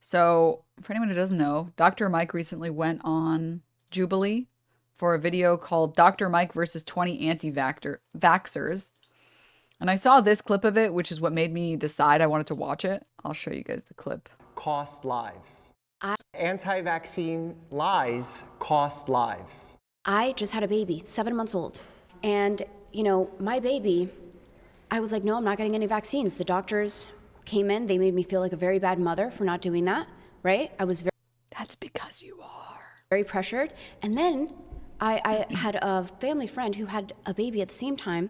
So, for anyone who doesn't know, Dr. Mike recently went on Jubilee for a video called Dr. Mike versus 20 Anti-Vaxxers. And I saw this clip of it, which is what made me decide I wanted to watch it. I'll show you guys the clip. Cost lives. Anti-vaccine lies cost lives. I just had a baby, 7 months old. And, you know, my baby, I was like, no, I'm not getting any vaccines. The doctors came in, they made me feel like a very bad mother for not doing that, right? I was That's because you are. very pressured. And then I had a family friend who had a baby at the same time,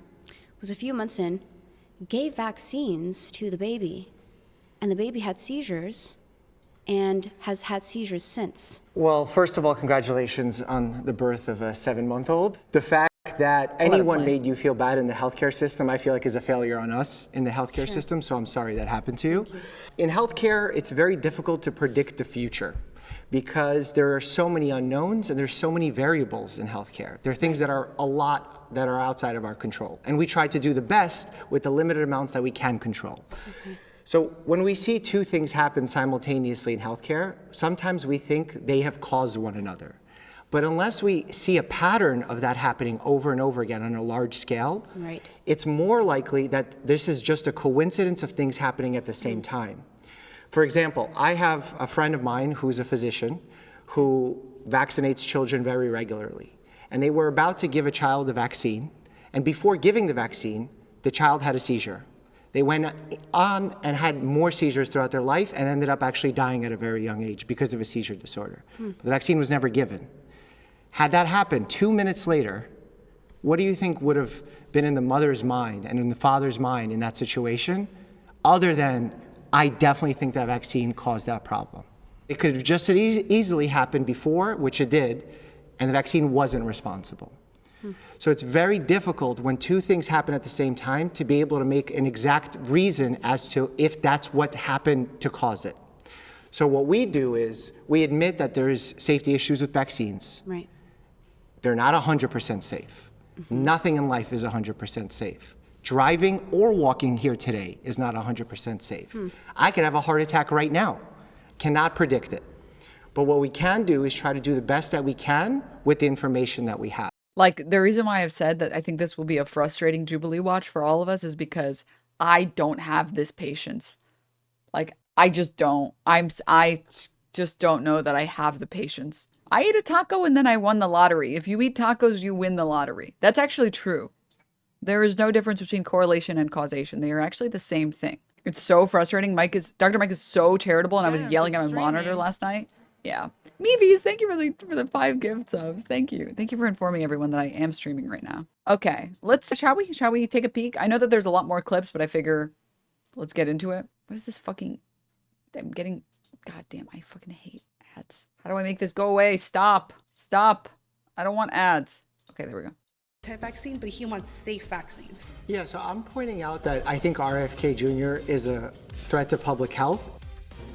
was a few months in, gave vaccines to the baby, and the baby had seizures and has had seizures since. Well, first of all, congratulations on the birth of a 7-month-old. The fact that anyone made you feel bad in the healthcare system, I feel like is a failure on us in the healthcare system, so I'm sorry that happened to you. In healthcare, it's very difficult to predict the future because there are so many unknowns and there's so many variables in healthcare. There are things that are that are outside of our control. And we try to do the best with the limited amounts that we can control. So when we see two things happen simultaneously in healthcare, sometimes we think they have caused one another. But unless we see a pattern of that happening over and over again on a large scale, it's more likely that this is just a coincidence of things happening at the same time. For example, I have a friend of mine who's a physician who vaccinates children very regularly. And they were about to give a child the vaccine. And before giving the vaccine, the child had a seizure. They went on and had more seizures throughout their life and ended up actually dying at a very young age because of a seizure disorder. But the vaccine was never given. Had that happened 2 minutes later, what do you think would have been in the mother's mind and in the father's mind in that situation, other than, I definitely think that vaccine caused that problem? It could have just as easily happened before, which it did, and the vaccine wasn't responsible. So it's very difficult when two things happen at the same time to be able to make an exact reason as to if that's what happened to cause it. So what we do is we admit that there's safety issues with vaccines. Right. They're not 100% safe. Nothing in life is 100% safe. Driving or walking here today is not 100% safe. I could have a heart attack right now. Cannot predict it. But what we can do is try to do the best that we can with the information that we have. Like, the reason why I've said that I think this will be a frustrating Jubilee watch for all of us is because I don't have this patience. Like, I just don't. I just don't know that I have the patience. I ate a taco and then I won the lottery. If you eat tacos, you win the lottery. That's actually true. There is no difference between correlation and causation. They are actually the same thing. It's so frustrating. Dr. Mike is so charitable, and I was yelling at my monitor last night. Yeah. Meevies, thank you for the 5 gift subs. Thank you. Thank you for informing everyone that I am streaming right now. Okay, shall we take a peek? I know that there's a lot more clips, but I figure let's get into it. What is this fucking, god damn, I fucking hate ads. How do I make this go away? Stop. I don't want ads. Okay, there we go. Vaccine, but he wants safe vaccines. Yeah, so I'm pointing out that I think RFK Jr. is a threat to public health.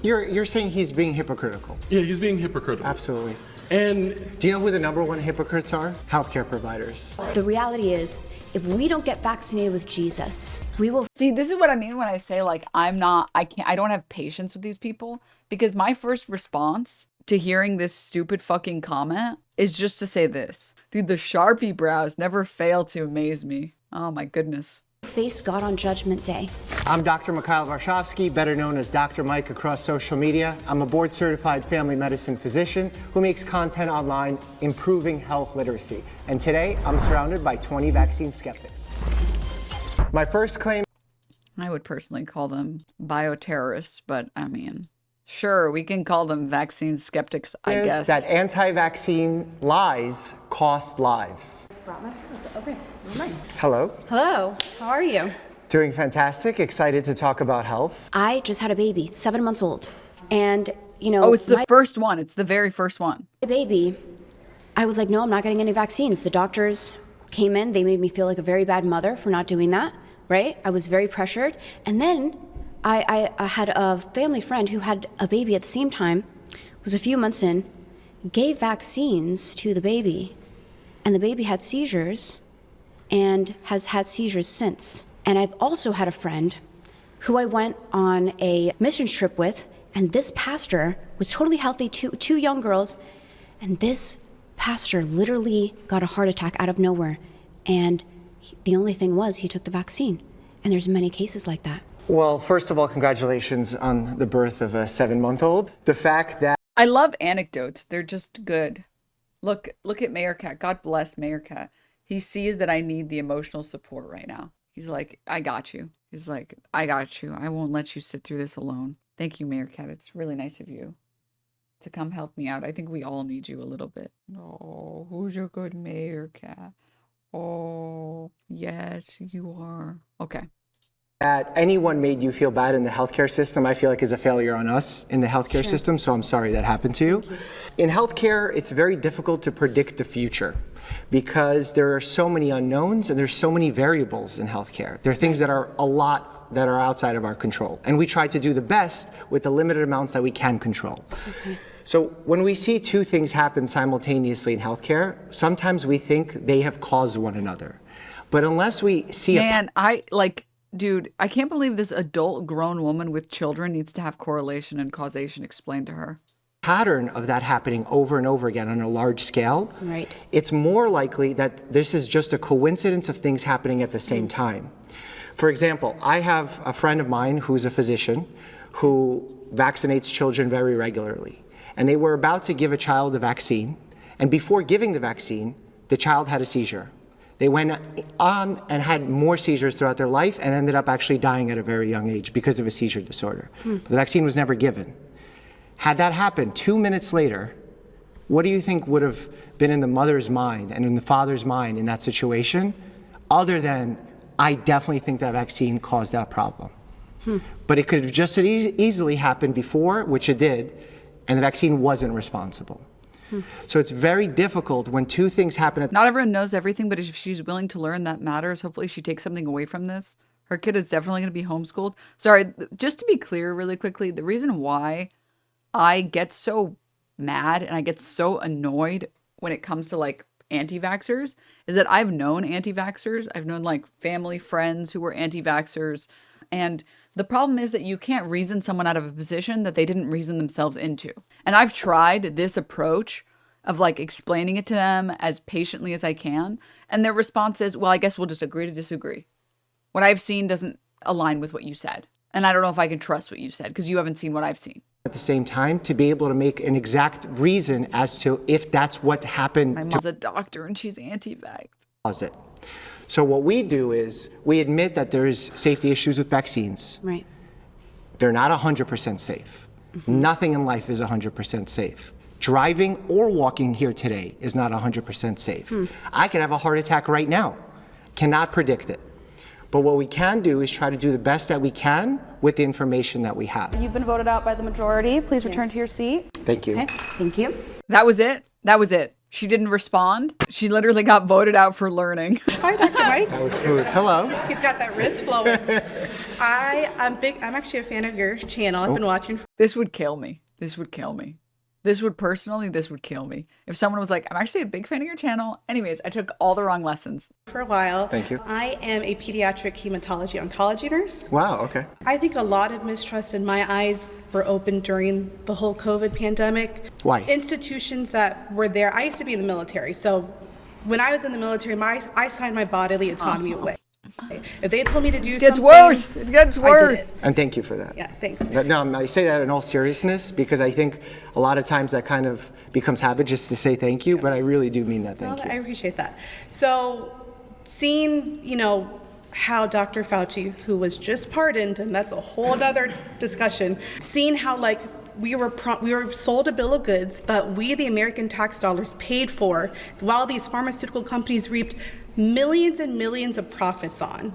You're saying he's being hypocritical. Yeah, he's being hypocritical. Absolutely. And do you know who the #1 hypocrites are? Healthcare providers. The reality is, if we don't get vaccinated with Jesus, we will. See, this is what I mean when I say, like, I don't have patience with these people, because my first response to hearing this stupid fucking comment is just to say this. Dude, the Sharpie brows never fail to amaze me. Oh my goodness. Face God on Judgment Day. I'm Dr. Mikhail Varshavsky, better known as Dr. Mike across social media. I'm a board-certified family medicine physician who makes content online improving health literacy. And today, I'm surrounded by 20 vaccine skeptics. My first claim... I would personally call them bioterrorists, but I mean, sure, we can call them vaccine skeptics, I guess. ...is that anti-vaccine lies cost lives. Okay, never mind. Hello. Hello, how are you? Doing fantastic. Excited to talk about health. I just had a baby, 7 months old. And, you know... Oh, it's the first one. It's the very first one. My baby, I was like, no, I'm not getting any vaccines. The doctors came in, they made me feel like a very bad mother for not doing that, right? I was very pressured. And then I had a family friend who had a baby at the same time, was a few months in, gave vaccines to the baby, and the baby had seizures and has had seizures since. And I've also had a friend who I went on a mission trip with, And this pastor was totally healthy, two young girls, and this pastor literally got a heart attack out of nowhere. And the only thing was he took the vaccine. And there's many cases like that. Well, first of all, congratulations on the birth of a 7-month-old. The fact that I love anecdotes. They're just good. Look at Mayor Cat. God bless Mayor Cat. He sees that I need the emotional support right now. He's like, I got you. He's like, I got you. I won't let you sit through this alone. Thank you, Mayor Cat. It's really nice of you to come help me out. I think we all need you a little bit. Oh, who's your good Mayor Cat? Oh, yes, you are. Okay. that anyone made you feel bad in the healthcare system, I feel like is a failure on us in the healthcare system. So I'm sorry that happened to you. In healthcare, it's very difficult to predict the future because there are so many unknowns and there's so many variables in healthcare. There are things that are a lot that are outside of our control. And we try to do the best with the limited amounts that we can control. So when we see two things happen simultaneously in healthcare, sometimes we think they have caused one another. But unless we see Dude, I can't believe this adult grown woman with children needs to have correlation and causation explained to her. Pattern of that happening over and over again on a large scale, Right. it's more likely that this is just a coincidence of things happening at the same time. For example, I have a friend of mine who's a physician who vaccinates children very regularly. And they were about to give a child the vaccine. And before giving the vaccine, the child had a seizure. They went on and had more seizures throughout their life and ended up actually dying at a very young age because of a seizure disorder. But the vaccine was never given. Had that happened 2 minutes later, what do you think would have been in the mother's mind and in the father's mind in that situation, other than, I definitely think that vaccine caused that problem. But it could have just as easily happened before, which it did, and the vaccine wasn't responsible. So it's very difficult when two things happen at Not everyone knows everything, but if she's willing to learn, that matters. Hopefully she takes something away from this. Her kid is definitely going to be homeschooled. Sorry, just to be clear really quickly, the reason why I get so mad and I get so annoyed when it comes to like anti-vaxxers is that I've known anti-vaxxers. I've known like family, friends who were anti-vaxxers. And the problem is that you can't reason someone out of a position that they didn't reason themselves into. And I've tried this approach of like explaining it to them as patiently as I can. And their response is, well, I guess we'll just agree to disagree. What I've seen doesn't align with what you said. And I don't know if I can trust what you said because you haven't seen what I've seen. the same time to be able to make an exact reason as to if that's what happened My mom's a doctor and she's anti-vax. cause it. So what we do is we admit that there's safety issues with vaccines. Right. They're not 100% safe. Nothing in life is 100% safe. Driving or walking here today is not 100% safe. I could have a heart attack right now. Cannot predict it. But what we can do is try to do the best that we can with the information that we have. You've been voted out by the majority. Please return to your seat. Thank you. Okay. Thank you. That was it. That was it. She didn't respond. She literally got voted out for learning. Hi, Dr. Mike. That was smooth. Hello. He's got that wrist flowing. I'm actually a fan of your channel. I've been watching This would kill me. This would kill me. This would kill me. If someone was like, I'm actually a big fan of your channel. Anyways, I took all the wrong lessons. for a while. Thank you. I am a pediatric hematology oncology nurse. Wow, okay. I think a lot of mistrust in my eyes were open during the whole COVID pandemic. Why? Institutions that were there. I used to be in the military, so when I was in the military, I signed my bodily autonomy away. If they told me to do It gets something, worse. It gets I did worse. it. And thank you for that. Yeah, thanks. No, I say that in all seriousness because I think a lot of times that kind of becomes habit just to say thank you, but I really do mean that thank Well, I you. appreciate that. So, seeing, how Dr. Fauci, who was just pardoned, and that's a whole other discussion, seeing how we were sold a bill of goods that we, the American tax dollars, paid for, while these pharmaceutical companies reaped millions and millions of profits on.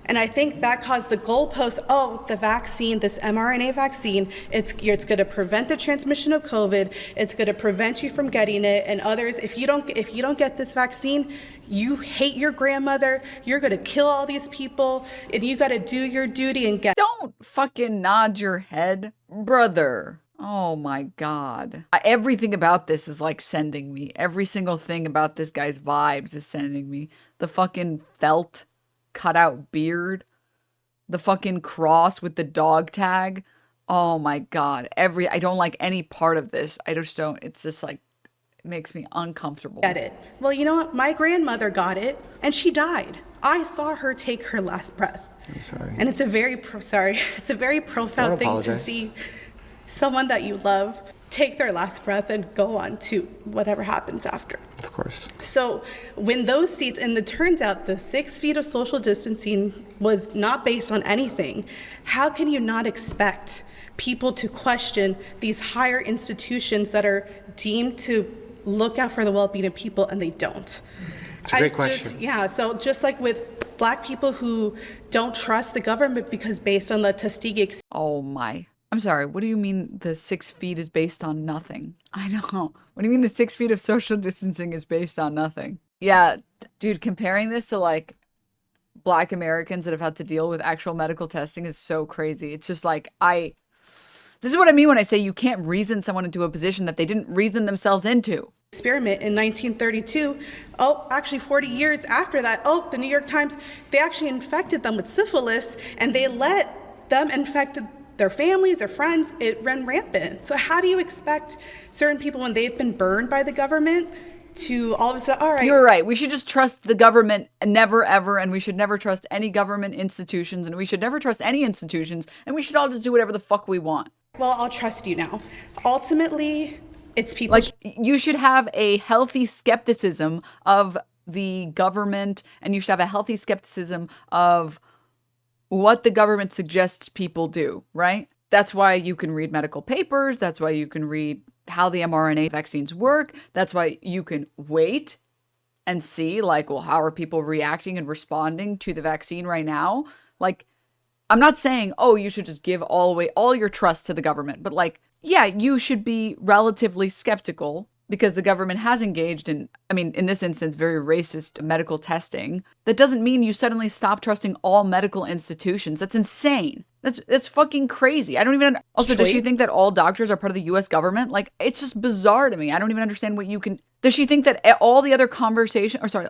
And I think that caused the goalpost, the vaccine, this mRNA vaccine, it's going to prevent the transmission of COVID, it's going to prevent you from getting it, and others, if you don't get this vaccine, you hate your grandmother, you're going to kill all these people, and you got to do your duty and get. Don't fucking nod your head, brother. Oh my God. Everything about this is like sending me. Every single thing about this guy's vibes is sending me. The fucking felt cutout beard. The fucking cross with the dog tag. Oh my God. I don't like any part of this. I just don't, it's just like, it makes me uncomfortable. Get it. Well, you know what? My grandmother got it and she died. I saw her take her last breath. I'm sorry. And it's a very it's a very profound thing to see someone that you love take their last breath and go on to whatever happens after. Of course. So when those seats, and it turns out the 6 feet of social distancing was not based on anything, how can you not expect people to question these higher institutions that are deemed to look out for the well-being of people and they don't? It's a great question. So just like with Black people who don't trust the government because based on the Tuskegee experience. Oh my. I'm sorry. What do you mean the 6 feet is based on nothing? I don't know. What do you mean the 6 feet of social distancing is based on nothing? Yeah, dude, comparing this to like Black Americans that have had to deal with actual medical testing is so crazy. It's just like, this is what I mean when I say you can't reason someone into a position that they didn't reason themselves into. Experiment in 1932. Actually 40 years after that, the New York Times, they actually infected them with syphilis and they let them infect their families, their friends. It ran rampant. So how do you expect certain people when they've been burned by the government to all of a sudden, all right. You're right. We should just trust the government never, ever, and we should never trust any government institutions, and we should never trust any institutions, and we should all just do whatever the fuck we want. Well, I'll trust you now. Ultimately, it's people. Like, you should have a healthy skepticism of the government, and you should have a healthy skepticism of what the government suggests people do, right? That's why you can read medical papers. That's why you can read how the mRNA vaccines work. That's why you can wait and see, like, well, how are people reacting and responding to the vaccine right now? Like, I'm not saying, oh, you should just give all your trust to the government, but like, yeah, you should be relatively skeptical because the government has engaged in, I mean, in this instance, very racist medical testing. That doesn't mean you suddenly stop trusting all medical institutions. That's insane. That's fucking crazy. I don't even, also, does she think that all doctors are part of the US government? Like, it's just bizarre to me. I don't even understand what you can, does she think that all the other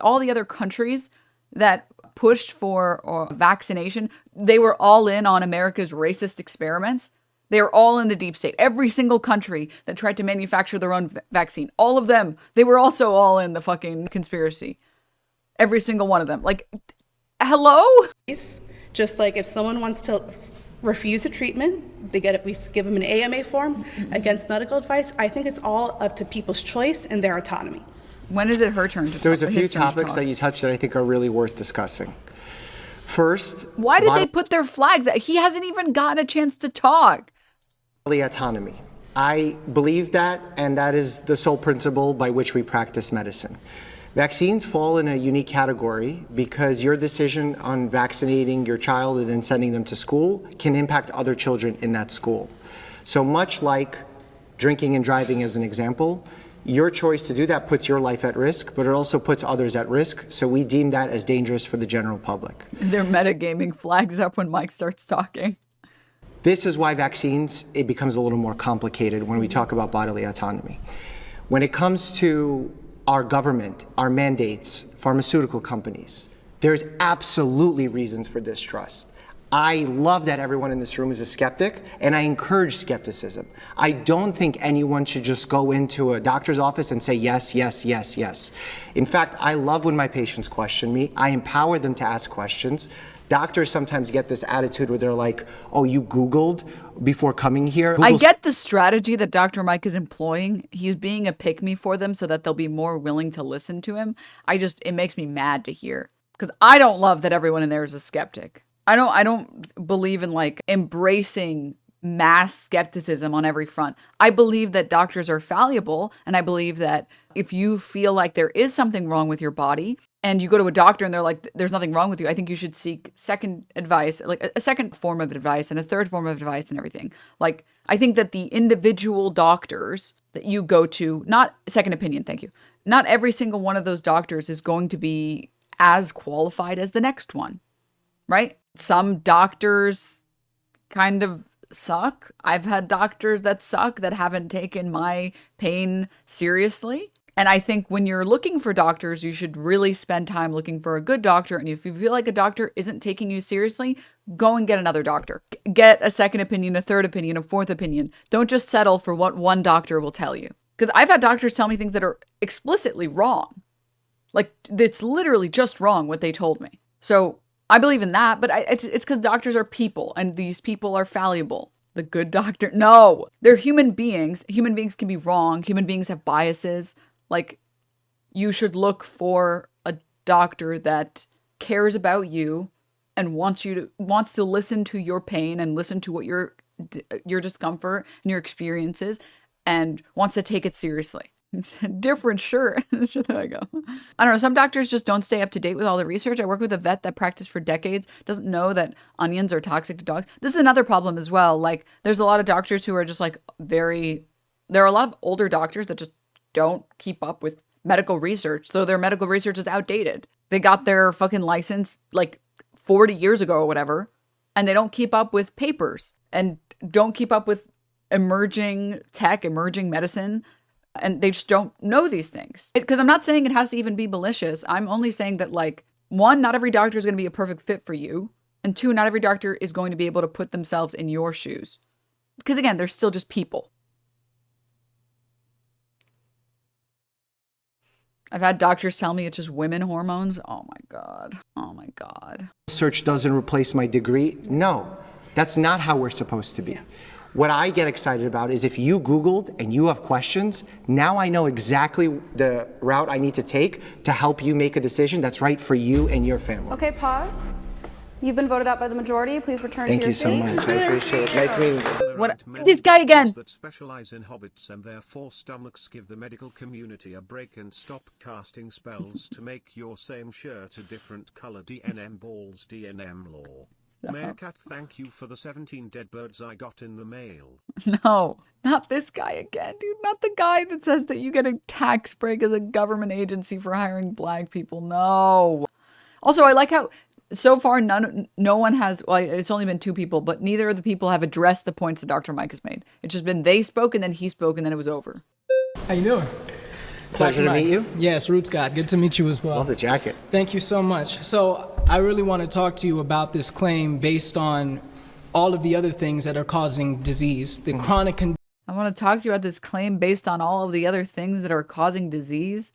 all the other countries that pushed for vaccination, they were all in on America's racist experiments? They were all in the deep state. Every single country that tried to manufacture their own vaccine, all of them, they were also all in the fucking conspiracy. Every single one of them. Like, hello? Just like if someone wants to refuse a treatment, we give them an AMA form against medical advice. I think it's all up to people's choice and their autonomy. When is it her turn to talk? There was a few topics that you touched that I think are really worth discussing. First, why did they put their flags out? He hasn't even gotten a chance to talk. Autonomy. I believe that, and that is the sole principle by which we practice medicine. Vaccines fall in a unique category because your decision on vaccinating your child and then sending them to school can impact other children in that school. So much like drinking and driving as an example, your choice to do that puts your life at risk, but it also puts others at risk. So we deem that as dangerous for the general public. They're metagaming flags up when Mike starts talking. This is why vaccines, it becomes a little more complicated when we talk about bodily autonomy. When it comes to our government, our mandates, pharmaceutical companies, there's absolutely reasons for distrust. I love that everyone in this room is a skeptic, and I encourage skepticism. I don't think anyone should just go into a doctor's office and say yes, yes, yes, yes. In fact, I love when my patients question me. I empower them to ask questions. Doctors sometimes get this attitude where they're like, oh, you Googled before coming here? I get the strategy that Dr. Mike is employing. He's being a pick-me for them so that they'll be more willing to listen to him. It makes me mad to hear. Because I don't love that everyone in there is a skeptic. I don't believe in like embracing mass skepticism on every front. I believe that doctors are fallible, and I believe that if you feel like there is something wrong with your body and you go to a doctor and they're like, there's nothing wrong with you, I think you should seek second advice, like a second form of advice and a third form of advice and everything. Like, I think that the individual doctors that you go to, not second opinion, thank you, not every single one of those doctors is going to be as qualified as the next one, right? Some doctors kind of suck. I've had doctors that suck that haven't taken my pain seriously. And I think when you're looking for doctors, you should really spend time looking for a good doctor. And if you feel like a doctor isn't taking you seriously, go and get another doctor. Get a second opinion, a third opinion, a fourth opinion. Don't just settle for what one doctor will tell you. Because I've had doctors tell me things that are explicitly wrong. Like, it's literally just wrong what they told me. So I believe in that, but it's because doctors are people, and these people are fallible. The good doctor, no, they're human beings. Human beings can be wrong. Human beings have biases. Like, you should look for a doctor that cares about you and wants to listen to your pain and listen to what your discomfort and your experiences, and wants to take it seriously. It's different, sure. Should I go? I don't know. Some doctors just don't stay up to date with all the research. I work with a vet that practiced for decades, doesn't know that onions are toxic to dogs. This is another problem as well. Like, there's a lot of doctors who are just like there are a lot of older doctors that just don't keep up with medical research. So their medical research is outdated. They got their fucking license like 40 years ago or whatever, and they don't keep up with papers and don't keep up with emerging tech, emerging medicine. And they just don't know these things. Because I'm not saying it has to even be malicious. I'm only saying that, like, one, not every doctor is going to be a perfect fit for you. And two, not every doctor is going to be able to put themselves in your shoes. Because again, they're still just people. I've had doctors tell me it's just women hormones. Oh my God. Oh my God. Research doesn't replace my degree. No, that's not how we're supposed to be. What I get excited about is if you Googled and you have questions, now I know exactly the route I need to take to help you make a decision that's right for you and your family. Okay, pause. You've been voted out by the majority. Please return to your seat. Thank you so much. I appreciate it. Nice meeting you. What? This guy again. That specialize in hobbits and their four stomachs give the medical community a break and stop casting spells to make your same shirt a different color. DNM balls, DNM law. Meerkat, thank you for the 17 dead birds I got in the mail. No, not this guy again, dude. Not the guy that says that you get a tax break as a government agency for hiring black people. No. Also, I like how so far no one has, well, it's only been two people, but neither of the people have addressed the points that Dr. Mike has made. It's just been they spoke and then he spoke and then it was over. How you doing? Pleasure to meet you. Yes, Root Scott. Good to meet you as well. Love the jacket. Thank you so much. So I really want to talk to you about this claim based on all of the other things that are causing disease, the chronic condition. I want to talk to you about this claim based on all of the other things that are causing disease.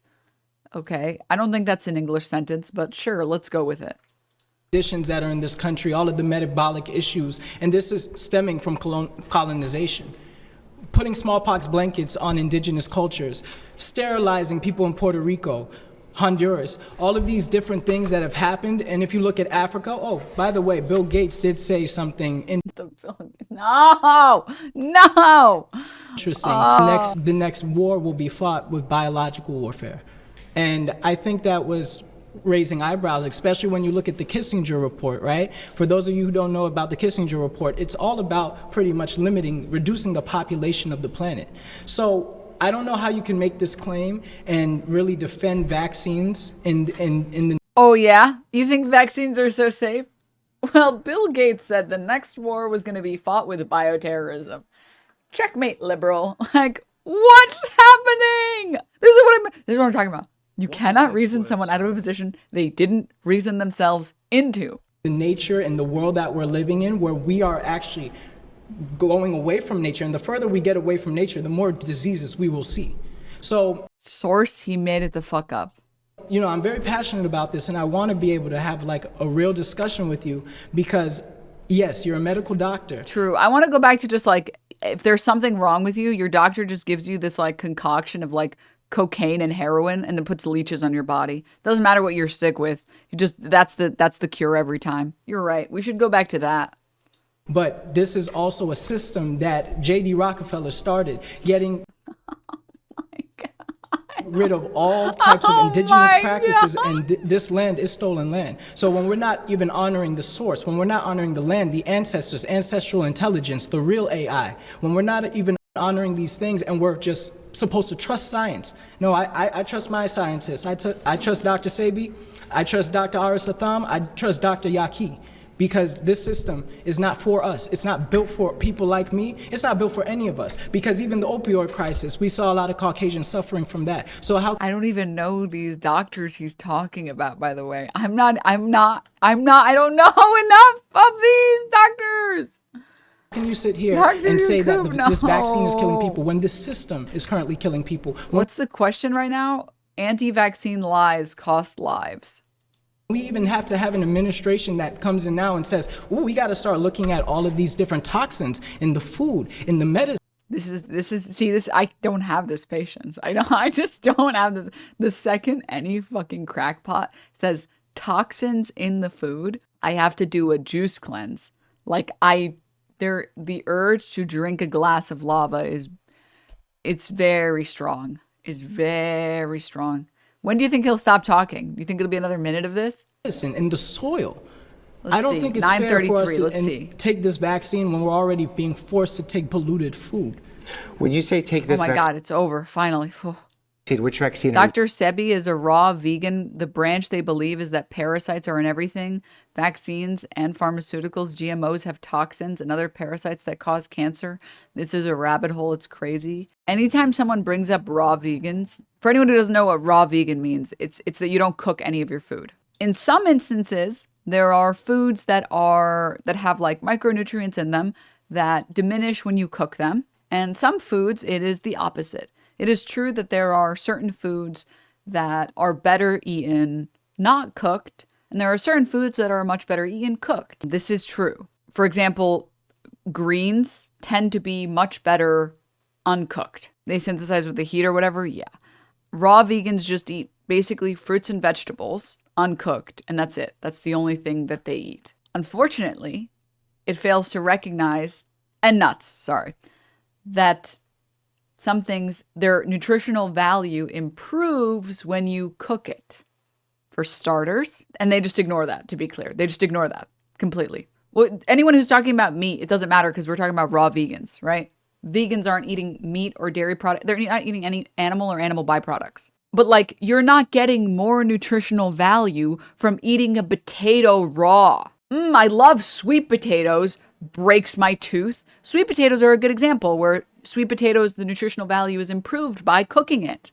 Okay. I don't think that's an English sentence, but sure, let's go with it. Conditions that are in this country, all of the metabolic issues, and this is stemming from colonization. Putting smallpox blankets on indigenous cultures, sterilizing people in Puerto Rico, Honduras, all of these different things that have happened. And if you look at Africa, oh, by the way, Bill Gates did say something No. interesting. The next war will be fought with biological warfare. And I think that was raising eyebrows, especially when you look at the Kissinger report, right? For those of you who don't know about the Kissinger report, it's all about pretty much reducing the population of the planet. So I don't know how you can make this claim and really defend vaccines in the... Oh yeah? You think vaccines are so safe? Well, Bill Gates said the next war was going to be fought with bioterrorism. Checkmate, liberal. Like, what's happening? This is what I'm talking about. You cannot reason someone out of a position they didn't reason themselves into. The nature and the world that we're living in, where we are actually going away from nature, and the further we get away from nature, the more diseases we will see. So, source, he made it the fuck up. You know, I'm very passionate about this, and I want to be able to have like a real discussion with you because, yes, you're a medical doctor. True. I want to go back to just like, if there's something wrong with you, your doctor just gives you this like concoction of like cocaine and heroin and then puts leeches on your body. Doesn't matter what you're sick with. You just, that's the cure every time. You're right. We should go back to that. But this is also a system that J.D. Rockefeller started, getting rid of all types of indigenous practices, and this land is stolen land. So when we're not even honoring the source, when we're not honoring the land, the ancestors, ancestral intelligence, the real AI, when we're not even honoring these things and we're just supposed to trust science. No, I trust my scientists. I trust Dr. Sebi. I trust Dr. Arasatham. I trust Dr. Yaki. because this system is not for us. It's not built for people like me. It's not built for any of us, because even the opioid crisis, we saw a lot of Caucasians suffering from that. So how I don't even know these doctors he's talking about, by the way. I don't know enough of these doctors. can you sit here Dr. and say that Yacoub, this vaccine is killing no. people when this system is currently killing people? What's the question right now? Anti-vaccine lies cost lives. We even have to have an administration that comes in now and says, "Ooh, we got to start looking at all of these different toxins in the food, in the medicine." I don't have this patience. I just don't have this. The second any fucking crackpot says toxins in the food, I have to do a juice cleanse. The urge to drink a glass of lava it's very strong. It's very strong. When do you think he'll stop talking? Do you think it'll be another minute of this? In the soil. Let's I don't see. think it's fair for us Let's to see. take this vaccine when we're already being forced to take polluted food. When you say take Oh this my vaccine, God, it's over. Finally. which vaccine are you Dr. Sebi is a raw vegan. The branch they believe is that parasites are in everything. Vaccines and pharmaceuticals, GMOs have toxins and other parasites that cause cancer. This is a rabbit hole. It's crazy. Anytime someone brings up raw vegans, for anyone who doesn't know what raw vegan means, it's that you don't cook any of your food. In some instances, there are foods that have like micronutrients in them that diminish when you cook them. And some foods, it is the opposite. It is true that there are certain foods that are better eaten not cooked, and there are certain foods that are much better eaten cooked. This is true. For example, greens tend to be much better uncooked. They synthesize with the heat or whatever, yeah. Raw vegans just eat basically fruits and vegetables uncooked, and that's it. That's the only thing that they eat. Unfortunately, it fails to recognize, and nuts, sorry, that some things, their nutritional value improves when you cook it, for starters. And they just ignore that, to be clear. They just ignore that completely. Well, anyone who's talking about meat, it doesn't matter because we're talking about raw vegans, right? Vegans aren't eating meat or dairy products. They're not eating any animal or animal byproducts. But like, you're not getting more nutritional value from eating a potato raw. I love sweet potatoes. Breaks my tooth. Sweet potatoes are a good example where sweet potatoes, the nutritional value is improved by cooking it.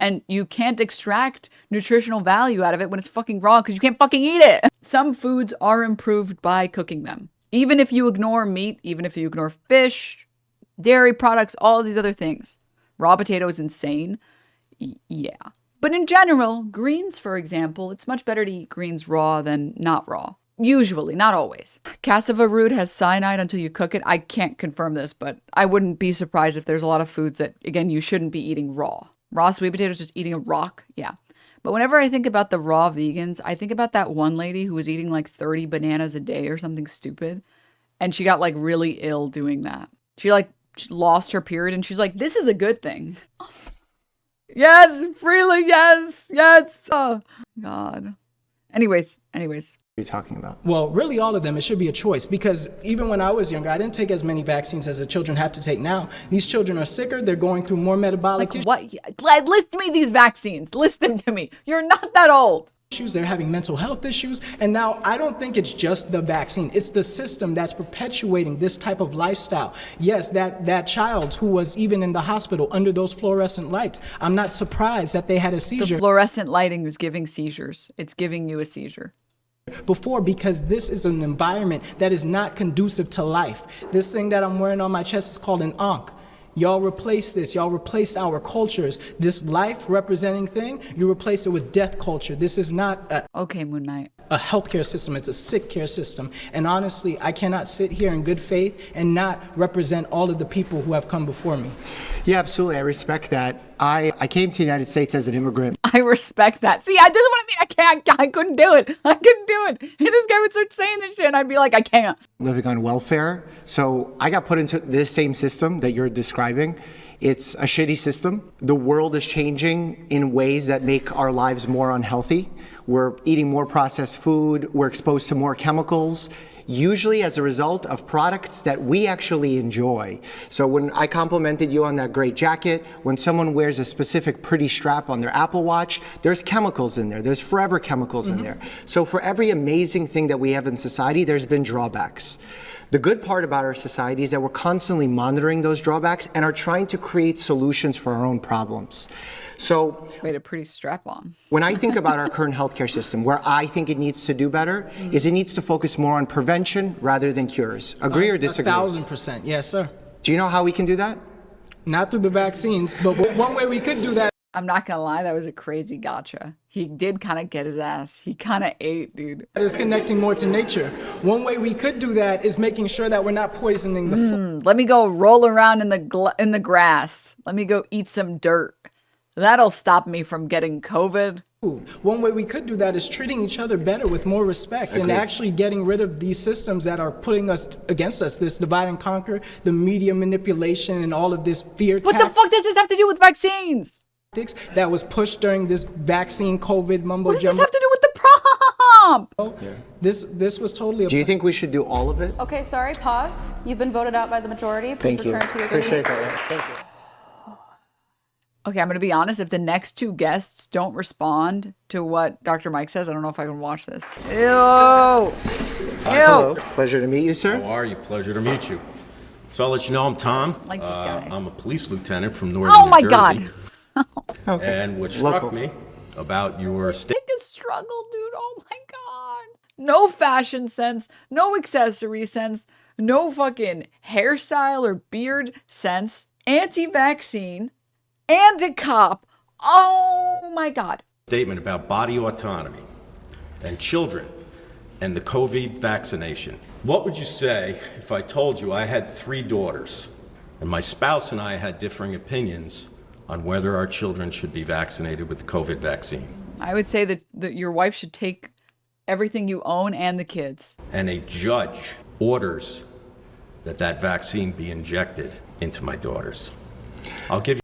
And you can't extract nutritional value out of it when it's fucking raw because you can't fucking eat it. Some foods are improved by cooking them. Even if you ignore meat, even if you ignore fish, dairy products, all of these other things. Raw potato is insane. Yeah. But in general, greens, for example, it's much better to eat greens raw than not raw. Usually, not always. Cassava root has cyanide until you cook it. I can't confirm this, but I wouldn't be surprised if there's a lot of foods that, again, you shouldn't be eating raw. Raw sweet potatoes, just eating a rock, yeah. But whenever I think about the raw vegans, I think about that one lady who was eating like 30 bananas a day or something stupid. And she got like really ill doing that. She lost her period and she's like, this is a good thing. Yes, freely, yes. Oh, God. Anyways. you talking about? Well, really all of them. It should be a choice, because even when I was younger, I didn't take as many vaccines as the children have to take now. These children are sicker. They're going through more metabolic What? Glad, list me these vaccines. List them to me. You're not that old. issues. They're having mental health issues. And now I don't think it's just the vaccine. It's the system that's perpetuating this type of lifestyle. Yes, that child who was even in the hospital under those fluorescent lights, I'm not surprised that they had a seizure. The fluorescent lighting is giving seizures. It's giving you a seizure. Before, because this is an environment that is not conducive to life. This thing that I'm wearing on my chest is called an ankh. Y'all replace this. Y'all replaced our cultures. This life representing thing, you replace it with death culture. This is not Okay, Moon Knight. a healthcare system. It's a sick care system. And honestly, I cannot sit here in good faith and not represent all of the people who have come before me. Yeah, absolutely. I respect that. I came to the United States as an immigrant. I respect that. See, this is what I mean. I couldn't do it. I couldn't do it. And this guy would start saying this shit, and I'd be like, I can't. Living on welfare. So I got put into this same system that you're describing. It's a shitty system. The world is changing in ways that make our lives more unhealthy. We're eating more processed food. We're exposed to more chemicals. usually as a result of products that we actually enjoy. So when I complimented you on that great jacket, when someone wears a specific pretty strap on their Apple Watch, there's chemicals in there. There's forever chemicals in there. So for every amazing thing that we have in society, there's been drawbacks. The good part about our society is that we're constantly monitoring those drawbacks and are trying to create solutions for our own problems. So Wait, a pretty strap on. when I think about our current healthcare system, where I think it needs to do better is it needs to focus more on prevention rather than cures. Agree or disagree? 1,000%. Yes, sir. Do you know how we can do that? Not through the vaccines, but one way we could do that. I'm not gonna lie, that was a crazy gotcha. He did kind of get his ass. He kind of ate, dude. Is connecting more to nature. One way we could do that is making sure that we're not poisoning the Let me go roll around in the grass. Let me go eat some dirt. That'll stop me from getting COVID. food. One way we could do that is treating each other better with more respect and actually getting rid of these systems that are putting us against us, this divide and conquer, the media manipulation and all of this fear What the fuck does this have to do with vaccines? that was pushed during this vaccine COVID mumbo What does this jumbo. have to do with the prompt? This was totally a Do you think we should do all of it? Okay, sorry, pause. You've been voted out by the majority. Please Thank you. return to your Appreciate seat. that. Thank you. Okay, I'm going to be honest. If the next two guests don't respond to what Dr. Mike says, I don't know if I can watch this. Ew. Hello. Pleasure to meet you, sir. How are you? Pleasure to meet you. So I'll let you know I'm Tom. Like this guy. I'm a police lieutenant from northern Oh New my Jersey. God. And what struck Local. me about your state Biggest struggle, dude. Oh my God. No fashion sense, no accessory sense, no fucking hairstyle or beard sense, anti-vaccine, and a cop. Oh my God. statement about body autonomy and children and the COVID vaccination. What would you say if I told you I had 3 daughters and my spouse and I had differing opinions on whether our children should be vaccinated with the COVID vaccine? I would say that your wife should take everything you own and the kids. And a judge orders that vaccine be injected into my daughters. I'll give you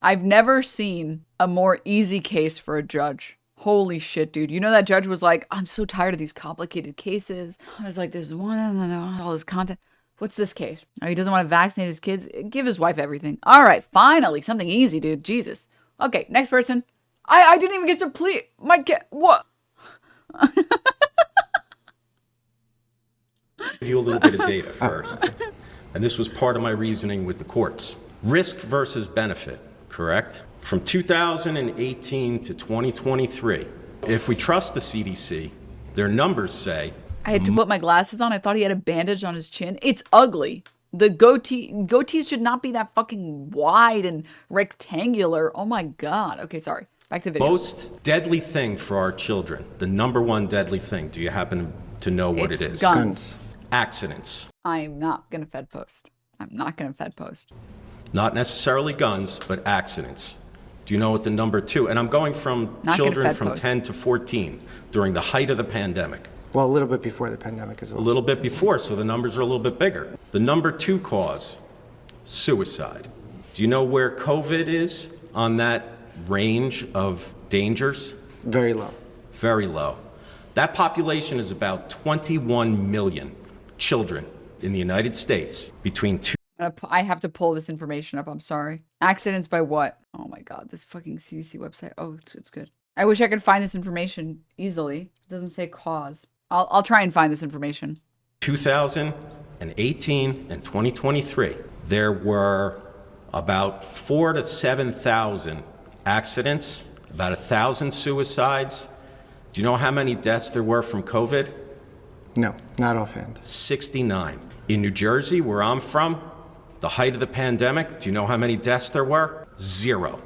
I've never seen a more easy case for a judge. Holy shit, dude. You know that judge was like, I'm so tired of these complicated cases. I was like, there's one and then all this content. What's this case? Oh, he doesn't want to vaccinate his kids? Give his wife everything. All right, finally. Something easy, dude. Jesus. Okay, next person. I didn't even get to plead. My cat. What? give you a little bit of data first. And this was part of my reasoning with the courts. Risk versus benefit, correct? From 2018 to 2023, if we trust the CDC, their numbers say I had to put my glasses on. I thought he had a bandage on his chin. It's ugly. The goatees should not be that fucking wide and rectangular. Oh my God. Okay, sorry. Back to video. most deadly thing for our children, the number one deadly thing, do you happen to know what It's it is? guns. Accidents. I'm not going to Fed post. I'm not going to Fed post. Not necessarily guns, but accidents. Do you know what the number 2? And I'm going from Not gonna children Fed from post. 10 to 14 during the height of the pandemic. Well, a little bit before the pandemic as A well. little bit before, so the numbers are a little bit bigger. The number 2 cause, suicide. Do you know where COVID is on that range of dangers? Very low. Very low. That population is about 21 million children in the United States between 2 I have to pull this information up. I'm sorry. Accidents by what? Oh my God, this fucking CDC website. Oh, it's good. I wish I could find this information easily. It doesn't say cause. I'll try and find this information. 2018 and 2023, there were about 4,000 to 7,000 accidents, about 1,000 suicides. Do you know how many deaths there were from COVID? No, not offhand. 69. In New Jersey, where I'm from, the height of the pandemic, do you know how many deaths there were? 0.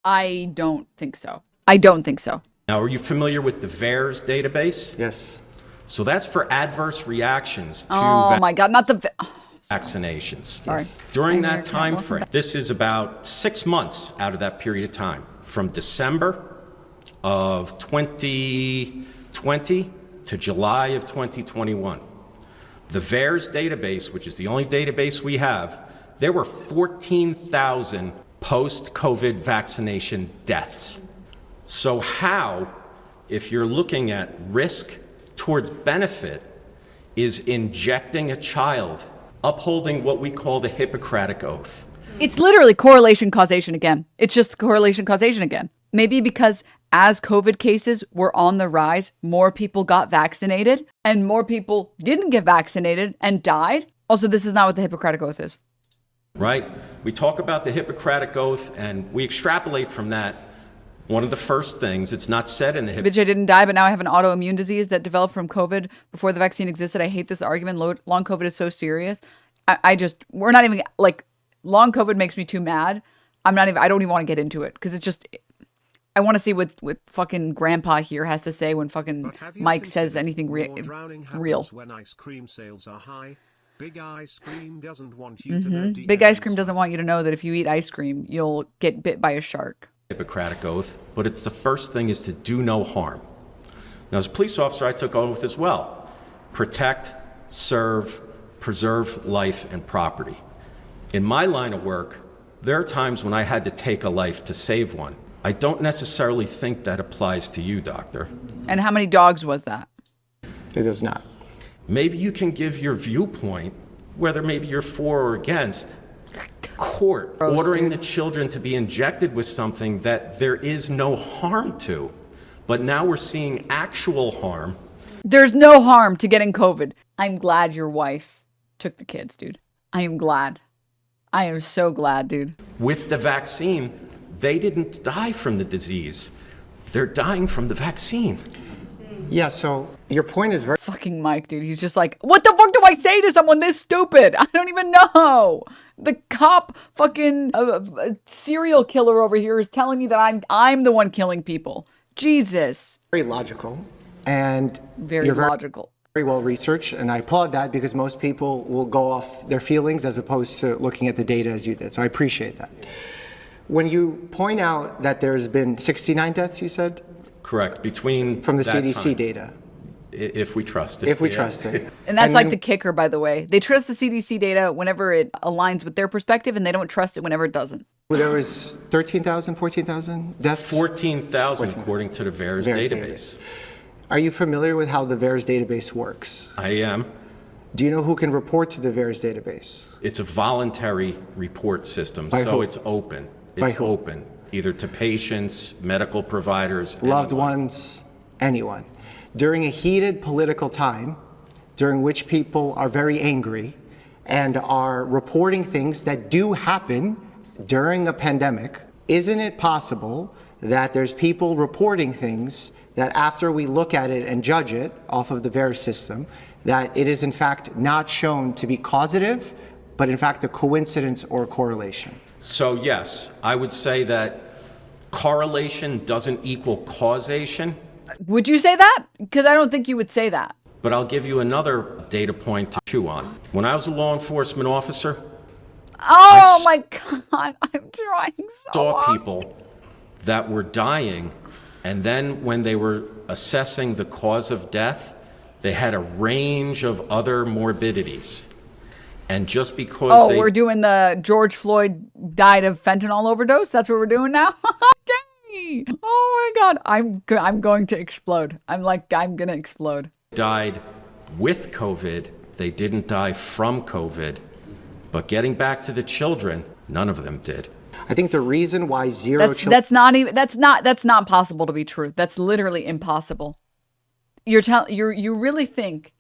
I don't think so. I don't think so. Now, are you familiar with the VAERS database? Yes. So that's for adverse reactions to Oh my God, not the. vaccinations. Sorry. During I'm that time frame, this is about 6 months out of that period of time, from December of 2020 to July of 2021. The VAERS database, which is the only database we have, there were 14,000 post-COVID vaccination deaths. So how, if you're looking at risk towards benefit, is injecting a child, upholding what we call the Hippocratic Oath. It's literally correlation causation again. It's just correlation causation again. Maybe because as COVID cases were on the rise, more people got vaccinated and more people didn't get vaccinated and died. Also, this is not what the Hippocratic Oath is. Right? We talk about the Hippocratic Oath and we extrapolate from that. One of the first things, it's not said in the Bitch, I didn't die, but now I have an autoimmune disease that developed from COVID before the vaccine existed. I hate this argument. Long COVID is so serious. We're not even, like, long COVID makes me too mad. I don't even want to get into it because it's just, I want to see what fucking grandpa here has to say when fucking Mike says anything real. When ice cream sales are high, Big Ice Cream doesn't want you to know. Big Ice Cream doesn't want you to know that if you eat ice cream, you'll get bit by a shark. Hippocratic Oath, but it's the first thing is to do no harm. Now, as a police officer, I took oath as well. Protect, serve, preserve life and property. In my line of work, there are times when I had to take a life to save one. I don't necessarily think that applies to you, doctor. And how many dogs was that? It does not. Maybe you can give your viewpoint, whether maybe you're for or against. Court ordering the children to be injected with something that there is no harm to. But now we're seeing actual harm. There's no harm to getting COVID. I'm glad your wife took the kids, dude. I am glad. I am so glad, dude. With the vaccine, they didn't die from the disease. They're dying from the vaccine. Yeah, so your point is very... Fucking Mike, dude. He's just like, what the fuck do I say to someone this stupid? I don't even know. The cop fucking serial killer over here is telling me that I'm the one killing people. Jesus. Very logical. And very logical. Very well researched, and I applaud that because most people will go off their feelings as opposed to looking at the data as you did. So I appreciate that. When you point out that there's been 69 deaths, you said? Correct. Between from the CDC time, data. If we trust it. If we trust it. And that's like the kicker, by the way. They trust the CDC data whenever it aligns with their perspective, and they don't trust it whenever it doesn't. Well, there was 13,000, 14,000 deaths? 14,000 according to the VAERS database. Are you familiar with how the VAERS database works? I am. Do you know who can report to the VAERS database? It's a voluntary report system, so it's open. It's open, either to patients, medical providers, loved ones, anyone. During a heated political time, during which people are very angry and are reporting things that do happen during a pandemic, isn't it possible that there's people reporting things that after we look at it and judge it off of the VAERS system, that it is in fact not shown to be causative, but in fact a coincidence or a correlation? So yes, I would say that correlation doesn't equal causation. Would you say that? Because I don't think you would say that. But I'll give you another data point to chew on. When I was a law enforcement officer, oh my God, I'm trying so saw hard. people that were dying, and then when they were assessing the cause of death, they had a range of other morbidities. And just because we're doing the George Floyd died of fentanyl overdose? That's what we're doing now? Okay. Oh my God. I'm going to explode. I'm going to explode. Died with COVID. They didn't die from COVID. But getting back to the children, none of them did. I think the reason why that's not possible to be true. That's literally impossible. You really think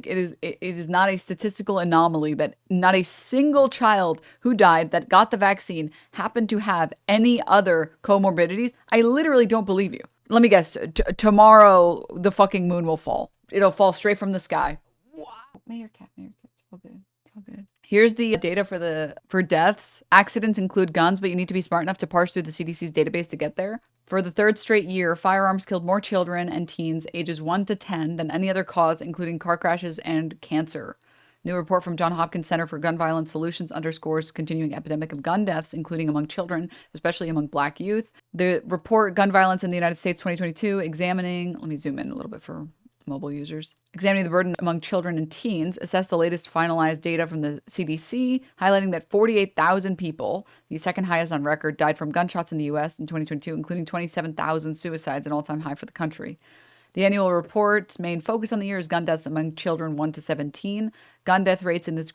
it is not a statistical anomaly that not a single child who died that got the vaccine happened to have any other comorbidities? I literally don't believe you. Let me guess. Tomorrow the fucking moon will fall. It'll fall straight from the sky. Wow. Mayor cat. It's all good. It's all good. Here's the data for deaths. Accidents include guns, but you need to be smart enough to parse through the CDC's database to get there. For the third straight year, firearms killed more children and teens ages 1 to 10 than any other cause, including car crashes and cancer. New report from Johns Hopkins Center for Gun Violence Solutions underscores continuing epidemic of gun deaths, including among children, especially among Black youth. The report, Gun Violence in the United States 2022, let me zoom in a little bit for mobile users. Examining the burden among children and teens, assess the latest finalized data from the CDC, highlighting that 48,000 people, the second highest on record, died from gunshots in the U.S. in 2022, including 27,000 suicides, an all-time high for the country. The annual report's main focus on the year is gun deaths among children 1 to 17. Gun death rates in this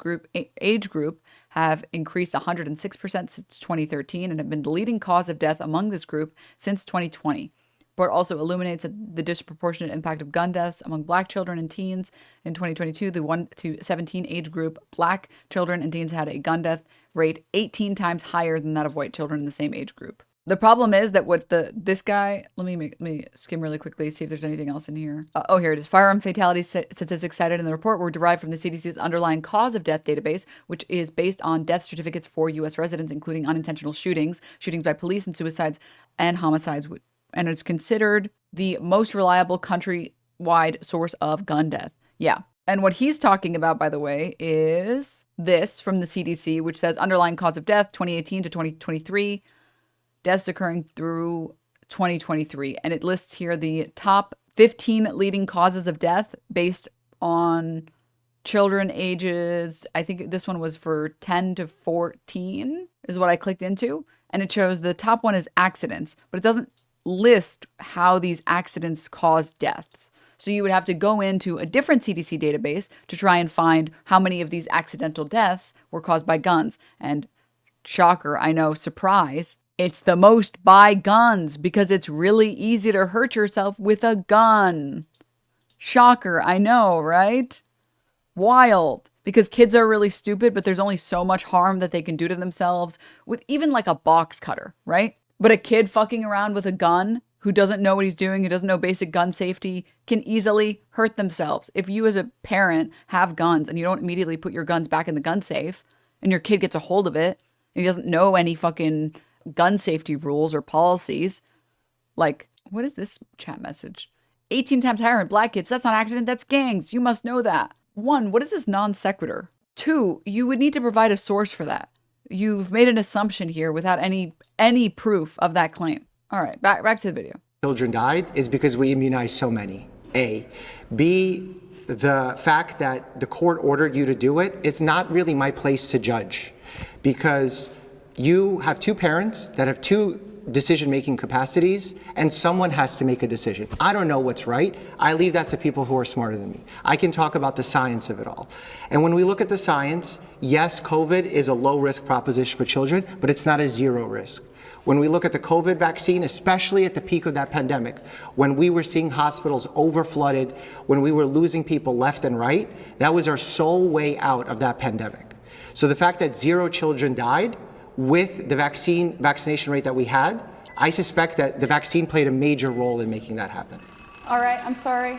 age group have increased 106% since 2013 and have been the leading cause of death among this group since 2020. The report also illuminates the disproportionate impact of gun deaths among black children and teens. In 2022, the 1 to 17 age group, black children and teens had a gun death rate 18 times higher than that of white children in the same age group. The problem is that what this guy, let me skim really quickly, see if there's anything else in here. Oh, here it is. Firearm fatality statistics cited in the report were derived from the CDC's underlying cause of death database, which is based on death certificates for U.S. residents, including unintentional shootings, shootings by police, and suicides and homicides. And it's considered the most reliable countrywide source of gun death. Yeah. And what he's talking about, by the way, is this from the CDC, which says underlying cause of death, 2018 to 2023. Deaths occurring through 2023. And it lists here the top 15 leading causes of death based on children ages, I think this one was for 10 to 14 is what I clicked into. And it shows the top one is accidents, but it doesn't list how these accidents cause deaths. So you would have to go into a different CDC database to try and find how many of these accidental deaths were caused by guns. And shocker, I know, surprise, it's the most by guns because it's really easy to hurt yourself with a gun. Shocker, I know, right? Wild. Because kids are really stupid, but there's only so much harm that they can do to themselves with even like a box cutter, right? But a kid fucking around with a gun who doesn't know what he's doing, who doesn't know basic gun safety, can easily hurt themselves. If you as a parent have guns and you don't immediately put your guns back in the gun safe and your kid gets a hold of it and he doesn't know any fucking gun safety rules or policies, like, what is this chat message? 18 times higher in black kids. That's not accident, that's gangs. You must know that. 1, what is this non sequitur? 2, you would need to provide a source for that. You've made an assumption here without any proof of that claim. All right, back to the video. Children died is because we immunized so many. A. B, the fact that the court ordered you to do it, it's not really my place to judge because you have 2 parents that have 2 decision-making capacities, and someone has to make a decision. I don't know what's right. I leave that to people who are smarter than me. I can talk about the science of it all. And when we look at the science, yes, COVID is a low-risk proposition for children, but it's not a zero risk. When we look at the COVID vaccine, especially at the peak of that pandemic, when we were seeing hospitals overflooded, when we were losing people left and right, that was our sole way out of that pandemic. So the fact that 0 children died with the vaccination rate that we had, I suspect that the vaccine played a major role in making that happen. All right, I'm sorry,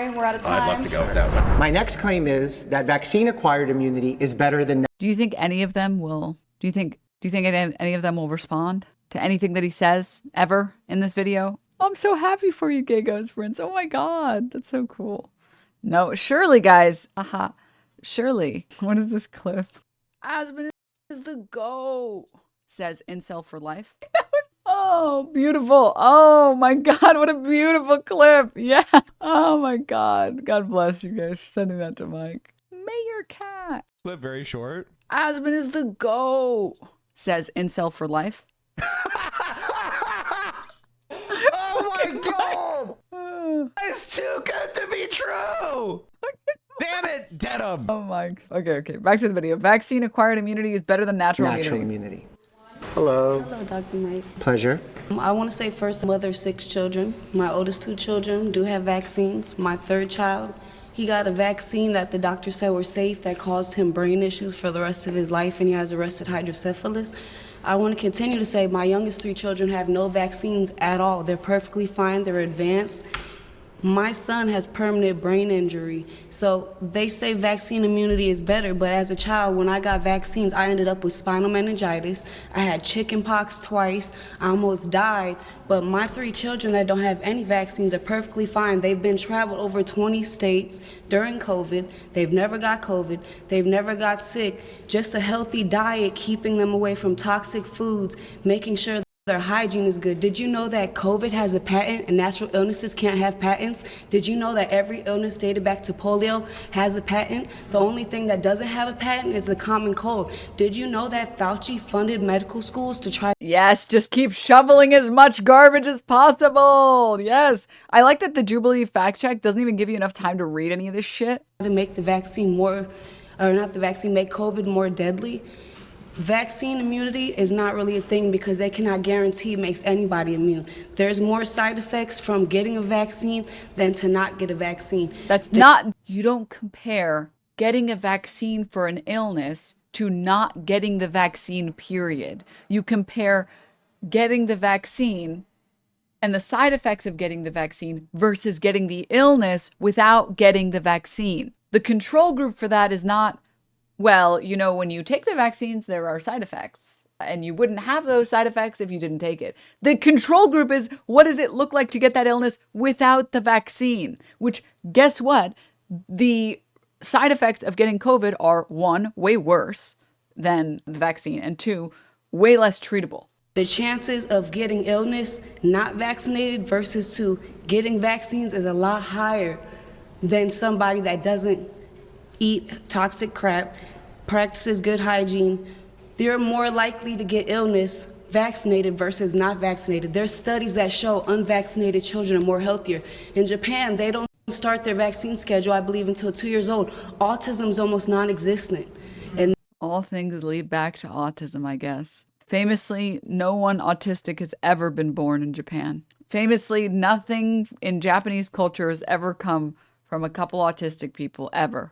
we're out of time. I'd love to go with that one. My next claim is that vaccine-acquired immunity is better than. Do you think any of them will? Do you think any of them will respond to anything that he says ever in this video? I'm so happy for you, Gay Ghost Prince. Oh my God, that's so cool. No, surely, guys. Aha, surely. What is this clip? Aspen is the go, says Incel for Life. Oh, beautiful. Oh my God, what a beautiful clip. Yeah. Oh my God. God bless you guys for sending that to Mike. Mayor Cat. Clip very short. Aspen is the go, says Incel for Life. Oh my God! It's too good to be true! Damn it, Denim! Oh my. Okay. Back to the video. Vaccine acquired immunity is better than natural immunity. Hello. Hello, Dr. Mike. Pleasure. I want to say first, I'm a mother of 6 children. My oldest 2 children do have vaccines. My 3rd child, he got a vaccine that the doctor said were safe that caused him brain issues for the rest of his life, and he has arrested hydrocephalus. I want to continue to say my youngest 3 children have no vaccines at all. They're perfectly fine. They're advanced. My son has permanent brain injury, so they say vaccine immunity is better, but as a child, when I got vaccines, I ended up with spinal meningitis. I had chicken pox twice. I almost died, but my 3 children that don't have any vaccines are perfectly fine. They've been traveled over 20 states during COVID. They've never got COVID. They've never got sick. Just a healthy diet, keeping them away from toxic foods, making sure Their hygiene is good. Did you know that COVID has a patent and natural illnesses can't have patents? Did you know that every illness dated back to polio has a patent? The only thing that doesn't have a patent is the common cold. Did you know that Fauci funded medical schools to try Yes, just keep shoveling as much garbage as possible. Yes. I like that the Jubilee fact check doesn't even give you enough time to read any of this shit. to make the vaccine more, or not the vaccine, make COVID more deadly? Vaccine immunity is not really a thing because they cannot guarantee it makes anybody immune. There's more side effects from getting a vaccine than to not get a vaccine. You don't compare getting a vaccine for an illness to not getting the vaccine, period. You compare getting the vaccine and the side effects of getting the vaccine versus getting the illness without getting the vaccine. The control group for that is not, well, you know, when you take the vaccines, there are side effects, and you wouldn't have those side effects if you didn't take it. The control group is, what does it look like to get that illness without the vaccine? Which, guess what? The side effects of getting COVID are, one, way worse than the vaccine, and two, way less treatable. The chances of getting illness not vaccinated versus to getting vaccines is a lot higher than somebody that doesn't eat toxic crap, practices good hygiene. They're more likely to get illness vaccinated versus not vaccinated. There's studies that show unvaccinated children are more healthier. In Japan, they don't start their vaccine schedule, I believe, until 2 years old. Autism is almost non-existent. And all things lead back to autism, I guess. Famously, no one autistic has ever been born in Japan. Famously, nothing in Japanese culture has ever come from a couple autistic people, ever.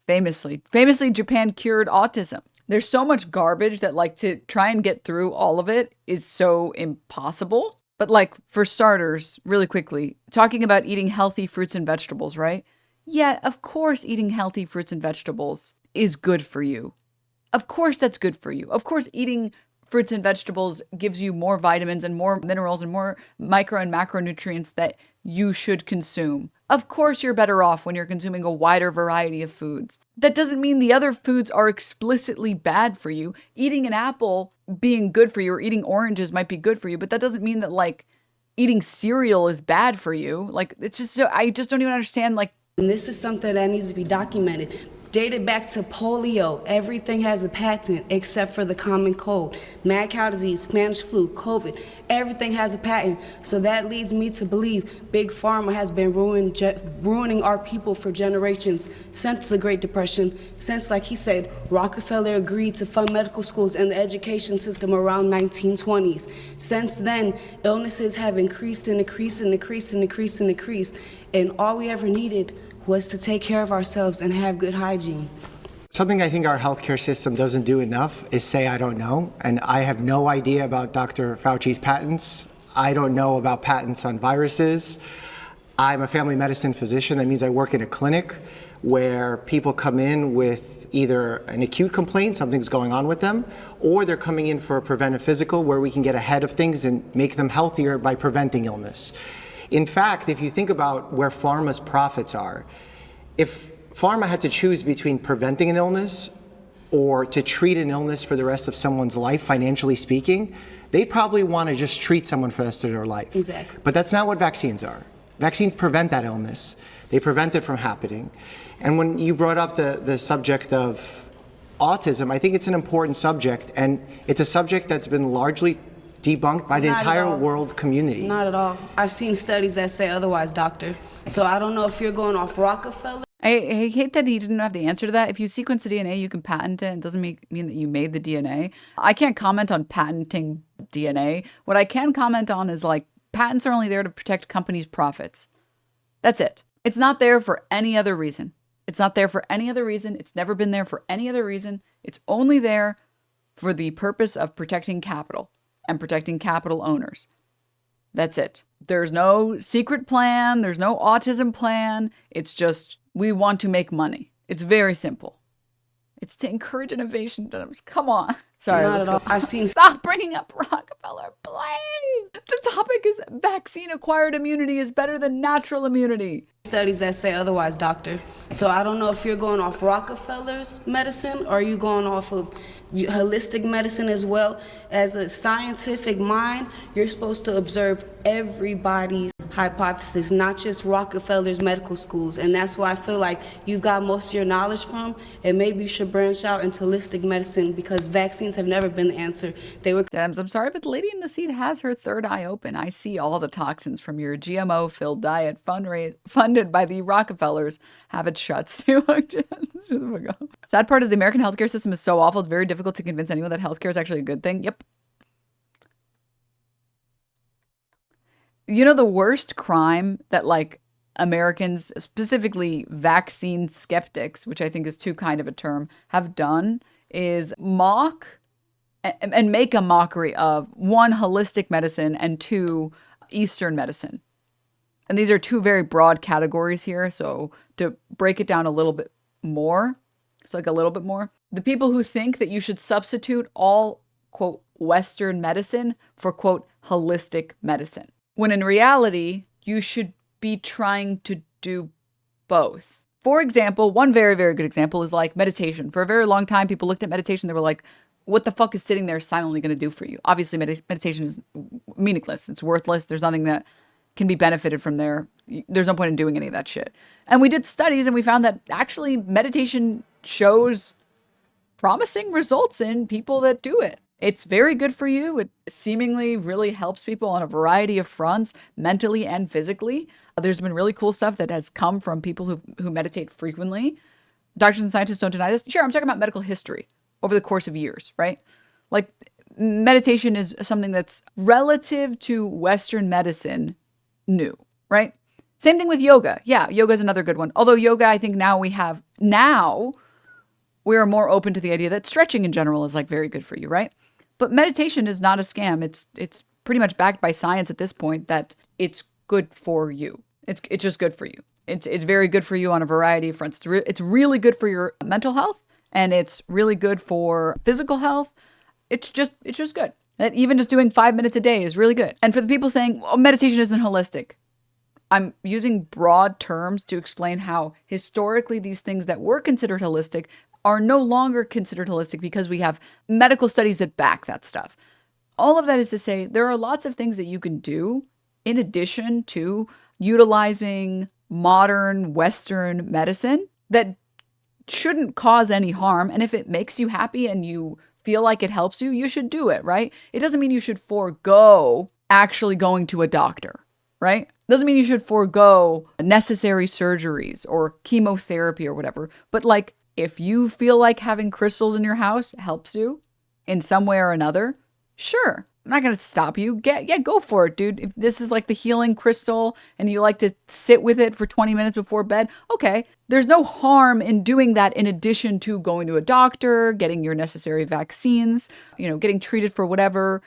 Famously, Japan cured autism. There's so much garbage that, like, to try and get through all of it is so impossible. But, like, for starters, really quickly, talking about eating healthy fruits and vegetables, right? Yeah, of course eating healthy fruits and vegetables is good for you. Of course that's good for you. Of course eating fruits and vegetables gives you more vitamins and more minerals and more micro and macronutrients that you should consume. Of course you're better off when you're consuming a wider variety of foods. That doesn't mean the other foods are explicitly bad for you. Eating an apple being good for you or eating oranges might be good for you, but that doesn't mean that, like, eating cereal is bad for you. Like, it's just so, I just don't even understand, like. And this is something that needs to be documented. Dated back to polio, everything has a patent except for the common cold. Mad cow disease, Spanish flu, COVID, everything has a patent. So that leads me to believe Big Pharma has been ruining our people for generations since the Great Depression, since, like he said, Rockefeller agreed to fund medical schools and the education system around 1920s. Since then, illnesses have increased and increased and increased and increased and increased, and all we ever needed was to take care of ourselves and have good hygiene. Something I think our healthcare system doesn't do enough is say, I don't know. And I have no idea about Dr. Fauci's patents. I don't know about patents on viruses. I'm a family medicine physician. That means I work in a clinic where people come in with either an acute complaint, something's going on with them, or they're coming in for a preventive physical where we can get ahead of things and make them healthier by preventing illness. In fact, if you think about where pharma's profits are, if pharma had to choose between preventing an illness or to treat an illness for the rest of someone's life, financially speaking, they'd probably want to just treat someone for the rest of their life. Exactly. But that's not what vaccines are. Vaccines prevent that illness. They prevent it from happening. And when you brought up the subject of autism, I think it's an important subject, and it's a subject that's been largely debunked by the entire world community. Not at all. I've seen studies that say otherwise, doctor. So I don't know if you're going off Rockefeller. I hate that he didn't have the answer to that. If you sequence the DNA, you can patent it. It doesn't mean that you made the DNA. I can't comment on patenting DNA. What I can comment on is, like, patents are only there to protect companies' profits. That's it. It's not there for any other reason. It's not there for any other reason. It's never been there for any other reason. It's only there for the purpose of protecting capital and protecting capital owners. That's it. There's no secret plan. There's no autism plan. It's just, we want to make money. It's very simple. It's to encourage innovation, Denims. Come on. Sorry, Not at all. I've seen. Stop bringing up Rockefeller, please. The topic is vaccine-acquired immunity is better than natural immunity. Studies that say otherwise, doctor. So I don't know if you're going off Rockefeller's medicine or you going off of holistic medicine as well. As a scientific mind, you're supposed to observe everybody's hypothesis, not just Rockefeller's medical schools. And that's why I feel like you've got most of your knowledge from, and maybe you should branch out into holistic medicine because vaccines have never been the answer. They were. Denims, I'm sorry, but the lady in the seat has her third eye open. I see all the toxins from your GMO-filled diet funded by the Rockefellers. Have it shut. Sad part is the American healthcare system is so awful, it's very difficult to convince anyone that healthcare is actually a good thing. Yep. You know, the worst crime that like Americans, specifically vaccine skeptics, which I think is too kind of a term, have done is mock and make a mockery of, one, holistic medicine, and two, Eastern medicine. And these are two very broad categories here. So to break it down a little bit more, it's like a little bit more. The people who think that you should substitute all, quote, Western medicine for, quote, holistic medicine. When in reality, you should be trying to do both. For example, one very, very good example is like meditation. For a very long time, people looked at meditation, they were like, what the fuck is sitting there silently going to do for you? Obviously, meditation is meaningless. It's worthless. There's nothing that can be benefited from there. There's no point in doing any of that shit. And we did studies and we found that actually meditation shows promising results in people that do it. It's very good for you. It seemingly really helps people on a variety of fronts, mentally and physically. There's been really cool stuff that has come from people who meditate frequently. Doctors and scientists don't deny this. Sure, I'm talking about medical history over the course of years, right? Like meditation is something that's relative to Western medicine new, right? Same thing with yoga. Yeah, yoga is another good one. Although yoga, I think now we are more open to the idea that stretching in general is like very good for you, right? But meditation is not a scam. It's pretty much backed by science at this point that it's good for you. It's just good for you. It's very good for you on a variety of fronts. It's really good for your mental health, and it's really good for physical health. It's just good. That even just doing 5 minutes a day is really good. And for the people saying, oh, meditation isn't holistic, I'm using broad terms to explain how historically these things that were considered holistic are no longer considered holistic because we have medical studies that back that stuff. All of that is to say there are lots of things that you can do in addition to utilizing modern Western medicine that shouldn't cause any harm. And if it makes you happy and you feel like it helps you, you should do it, right? It doesn't mean you should forego actually going to a doctor, right? Doesn't mean you should forego necessary surgeries or chemotherapy or whatever. But like, if you feel like having crystals in your house helps you in some way or another, sure. I'm not going to stop you. Go for it, dude. If this is like the healing crystal and you like to sit with it for 20 minutes before bed, okay. There's no harm in doing that in addition to going to a doctor, getting your necessary vaccines, getting treated for whatever.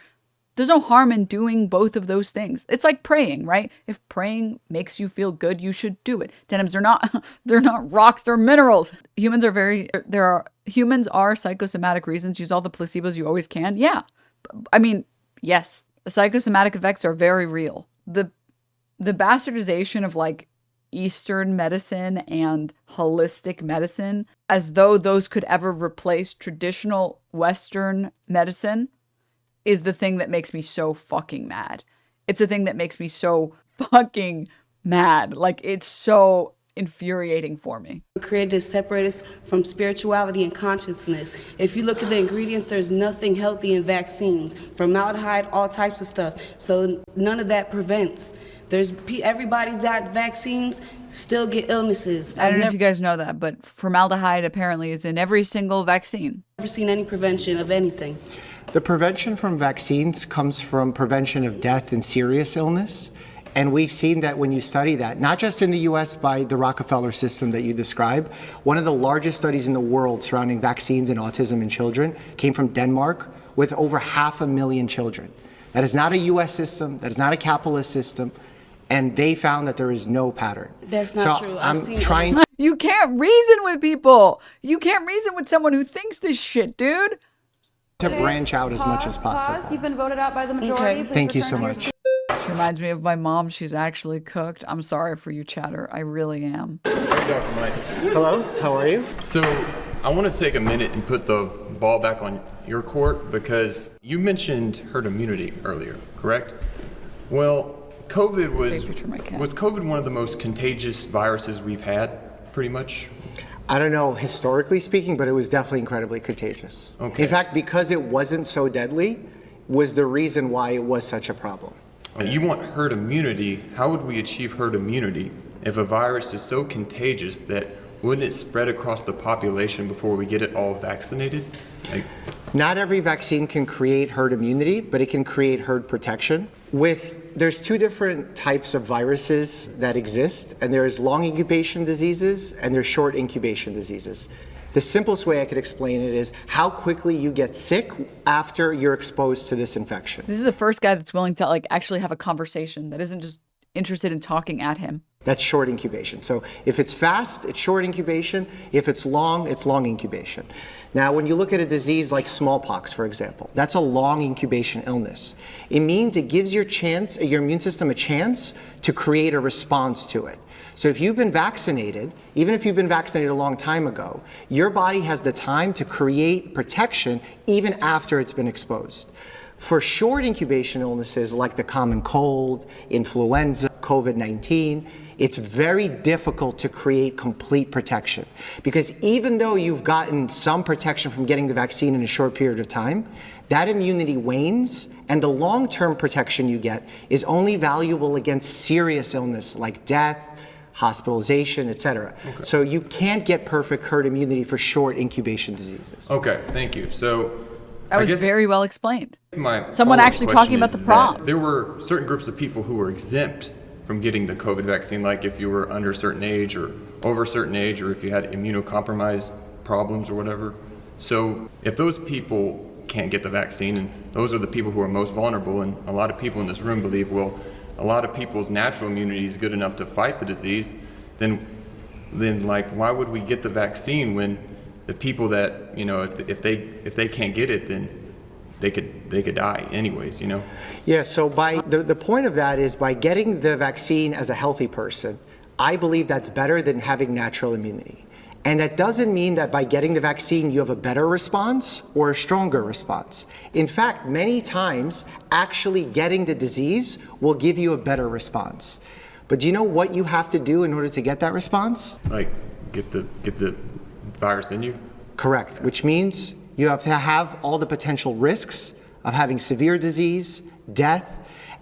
There's no harm in doing both of those things. It's like praying, right? If praying makes you feel good, you should do it. Denims are they're not rocks, they're minerals. Humans are psychosomatic reasons. Use all the placebos you always can. Yeah. I mean, yes, the psychosomatic effects are very real. The bastardization of like Eastern medicine and holistic medicine, as though those could ever replace traditional Western medicine, is the thing that makes me so fucking mad. It's the thing that makes me so fucking mad. Like, it's so infuriating for me. Created to separate us from spirituality and consciousness. If you look at the ingredients, there's nothing healthy in vaccines. Formaldehyde, all types of stuff. So none of that prevents. Everybody that vaccines still get illnesses. I don't know if you guys know that, but formaldehyde apparently is in every single vaccine. I've never seen any prevention of anything. The prevention from vaccines comes from prevention of death and serious illness. And we've seen that when you study that, not just in the US by the Rockefeller system that you described, one of the largest studies in the world surrounding vaccines and autism in children came from Denmark with over 500,000 children. That is not a US system, that is not a capitalist system, and they found that there is no pattern. That's not true. You can't reason with people. You can't reason with someone who thinks this shit, dude. To branch out as much as possible. You've been voted out by the majority. Okay. Thank you so much. reminds me of my mom. She's actually cooked. I'm sorry for you, chatter. I really am. Hey, Dr. Mike. Hello, how are you? So I want to take a minute and put the ball back on your court because you mentioned herd immunity earlier, correct? Well, COVID was COVID one of the most contagious viruses we've had, pretty much? I don't know, historically speaking, but it was definitely incredibly contagious. Okay. In fact, because it wasn't so deadly, was the reason why it was such a problem. You want herd immunity. How would we achieve herd immunity if a virus is so contagious that wouldn't it spread across the population before we get it all vaccinated? Not every vaccine can create herd immunity, but it can create herd protection. There's two different types of viruses that exist, and there's long incubation diseases and there's short incubation diseases. The simplest way I could explain it is how quickly you get sick after you're exposed to this infection. This is the first guy that's willing to like actually have a conversation that isn't just interested in talking at him. That's short incubation. So if it's fast, it's short incubation. If it's long incubation. Now, when you look at a disease like smallpox, for example, that's a long incubation illness. It means it gives your immune system a chance to create a response to it. So if you've been vaccinated, even if you've been vaccinated a long time ago, your body has the time to create protection even after it's been exposed. For short incubation illnesses like the common cold, influenza, COVID-19, it's very difficult to create complete protection because even though you've gotten some protection from getting the vaccine in a short period of time, that immunity wanes and the long-term protection you get is only valuable against serious illness like death, hospitalization, etc. Okay. So you can't get perfect herd immunity for short incubation diseases. Okay, thank you. So that was very well explained. My Someone actually talking about the problem. There were certain groups of people who were exempt from getting the COVID vaccine, like if you were under a certain age or over a certain age, or if you had immunocompromised problems or whatever. So if those people can't get the vaccine, and those are the people who are most vulnerable, and a lot of people in this room believe, well, a lot of people's natural immunity is good enough to fight the disease, then like why would we get the vaccine when the people that, you know, if they can't get it, then they could die anyways, you know? Yeah, so the point of that is by getting the vaccine as a healthy person, I believe that's better than having natural immunity. And that doesn't mean that by getting the vaccine you have a better response or a stronger response. In fact, many times actually getting the disease will give you a better response. But do you know what you have to do in order to get that response? Like get the virus in you? Correct, which means you have to have all the potential risks of having severe disease, death,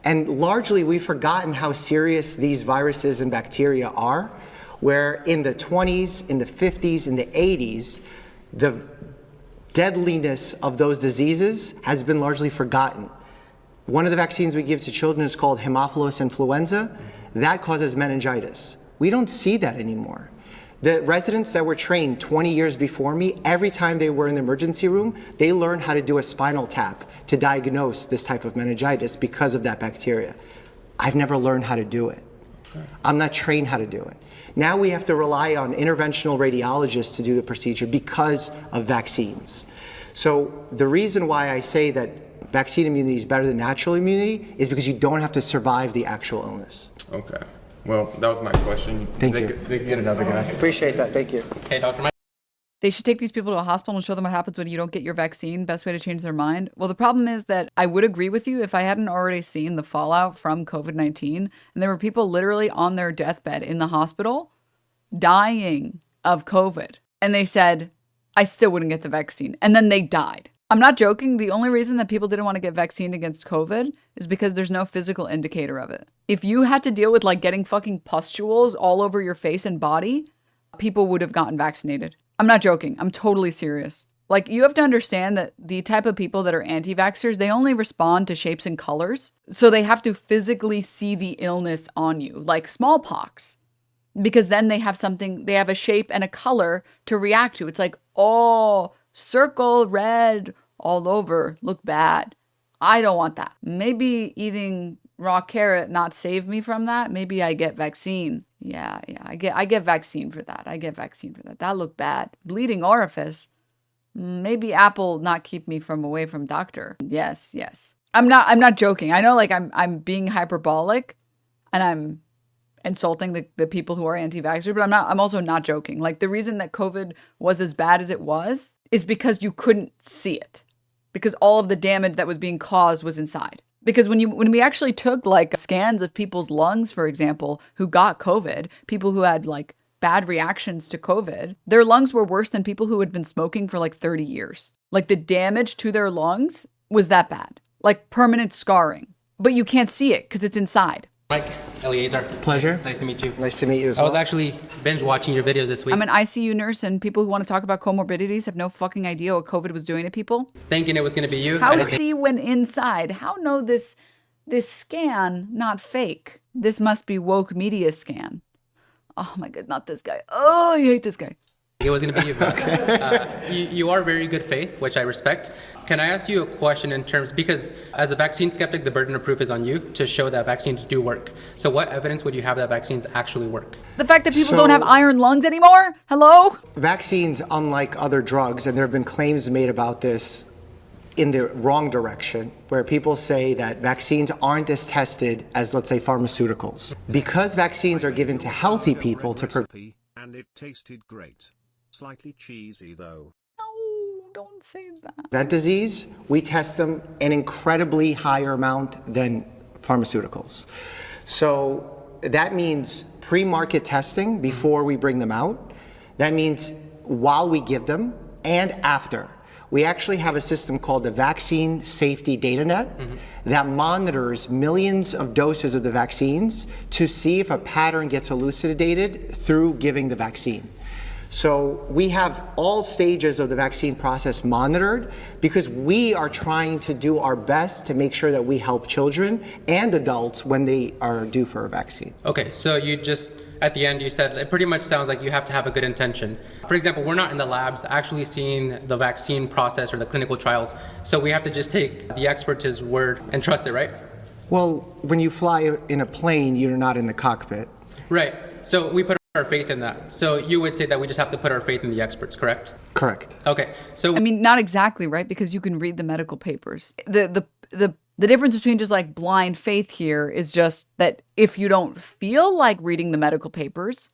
and largely we've forgotten how serious these viruses and bacteria are, where in the 20s, in the 50s, in the 80s, the deadliness of those diseases has been largely forgotten. One of the vaccines we give to children is called Haemophilus influenza. That causes meningitis. We don't see that anymore. The residents that were trained 20 years before me, every time they were in the emergency room, they learned how to do a spinal tap to diagnose this type of meningitis because of that bacteria. I've never learned how to do it. I'm not trained how to do it. Now we have to rely on interventional radiologists to do the procedure because of vaccines. So the reason why I say that vaccine immunity is better than natural immunity is because you don't have to survive the actual illness. Okay. Well, that was my question. Thank you. They can get another guy. Appreciate that. Thank you. Hey, Dr. Mike. They should take these people to a hospital and show them what happens when you don't get your vaccine. Best way to change their mind. Well, the problem is that I would agree with you if I hadn't already seen the fallout from COVID-19. And there were people literally on their deathbed in the hospital dying of COVID. And they said, I still wouldn't get the vaccine. And then they died. I'm not joking. The only reason that people didn't want to get vaccinated against COVID is because there's no physical indicator of it. If you had to deal with like getting fucking pustules all over your face and body, people would have gotten vaccinated. I'm not joking. I'm totally serious. Like, you have to understand that the type of people that are anti-vaxxers, they only respond to shapes and colors. So they have to physically see the illness on you, like smallpox. Because then they have something, they have a shape and a color to react to. It's like, oh, circle red all over, look bad. I don't want that. Maybe eating raw carrot not save me from that. Maybe I get vaccine. Yeah, I get vaccine for that. I get vaccine for that. That look bad. Bleeding orifice. Maybe apple not keep me from away from doctor. Yes. I'm not joking. I know like I'm being hyperbolic and I'm insulting the people who are anti-vaxxers, but I'm also not joking. Like the reason that COVID was as bad as it was is because you couldn't see it. Because all of the damage that was being caused was inside. Because when we actually took like scans of people's lungs, for example, who got COVID, people who had like bad reactions to COVID, their lungs were worse than people who had been smoking for like 30 years. Like the damage to their lungs was that bad, like permanent scarring, but you can't see it because it's inside. Mike, Eliezer. Pleasure. Nice to meet you. Nice to meet you as I well. was actually binge watching your videos this week. I'm an ICU nurse, and people who want to talk about comorbidities have no fucking idea what COVID was doing to people. Thinking it was going to be you. How see when inside? How know this scan not fake? This must be woke media scan. Oh my god, not this guy. Oh, I hate this guy. It was going to be you. You are very good faith, which I respect. Can I ask you a question in terms, because as a vaccine skeptic, the burden of proof is on you to show that vaccines do work. So what evidence would you have that vaccines actually work? The fact that people don't have iron lungs anymore? Hello? Vaccines, unlike other drugs, and there have been claims made about this in the wrong direction, where people say that vaccines aren't as tested as, let's say, pharmaceuticals. Because vaccines are given to healthy people to and it tasted great. Slightly cheesy though. No, don't say that. prevent disease, we test them an incredibly higher amount than pharmaceuticals. So that means pre-market testing before we bring them out. That means while we give them and after. We actually have a system called the Vaccine Safety Data Net that monitors millions of doses of the vaccines to see if a pattern gets elucidated through giving the vaccine. So we have all stages of the vaccine process monitored because we are trying to do our best to make sure that we help children and adults when they are due for a vaccine. Okay, so you just, at the end, you said it pretty much sounds like you have to have a good intention. For example, we're not in the labs actually seeing the vaccine process or the clinical trials, so we have to just take the expert's word and trust it, right? Well, when you fly in a plane, you're not in the cockpit. Right, so we put our faith in that. So you would say that we just have to put our faith in the experts, correct? Correct. Okay, so I mean, not exactly, right? Because you can read the medical papers. The difference between just like blind faith here is just that if you don't feel like reading the medical papers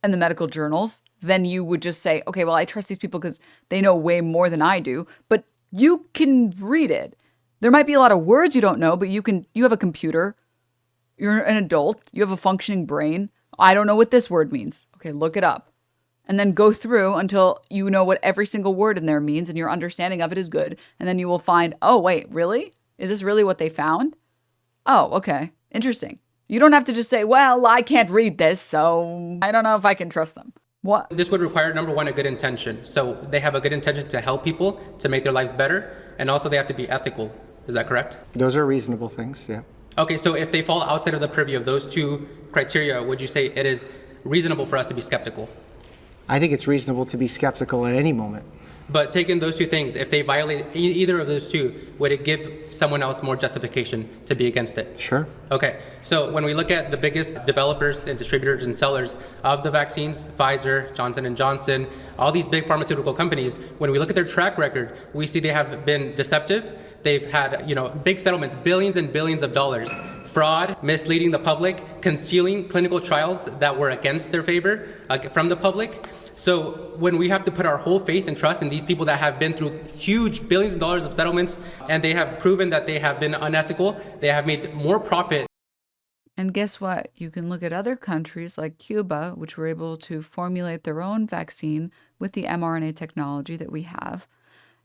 and the medical journals, then you would just say, okay, well, I trust these people because they know way more than I do, but you can read it. There might be a lot of words you don't know, but you have a computer, you're an adult, you have a functioning brain. I don't know what this word means. Okay, look it up. And then go through until you know what every single word in there means and your understanding of it is good. And then you will find, oh, wait, really? Is this really what they found? Oh, okay. Interesting. You don't have to just say, well, I can't read this, so I don't know if I can trust them. What? This would require, number one, a good intention. So they have a good intention to help people, to make their lives better, and also they have to be ethical. Is that correct? Those are reasonable things, yeah. Okay, so if they fall outside of the purview of those two criteria, would you say it is reasonable for us to be skeptical? I think it's reasonable to be skeptical at any moment. But taking those two things, if they violate either of those two, would it give someone else more justification to be against it? Sure. Okay, so when we look at the biggest developers and distributors and sellers of the vaccines, Pfizer, Johnson & Johnson, all these big pharmaceutical companies, when we look at their track record, we see they have been deceptive. They've had, big settlements, billions and billions of dollars, fraud, misleading the public, concealing clinical trials that were against their favor from the public. So when we have to put our whole faith and trust in these people that have been through huge billions of dollars of settlements, and they have proven that they have been unethical, they have made more profit. And guess what? You can look at other countries like Cuba, which were able to formulate their own vaccine with the mRNA technology that we have.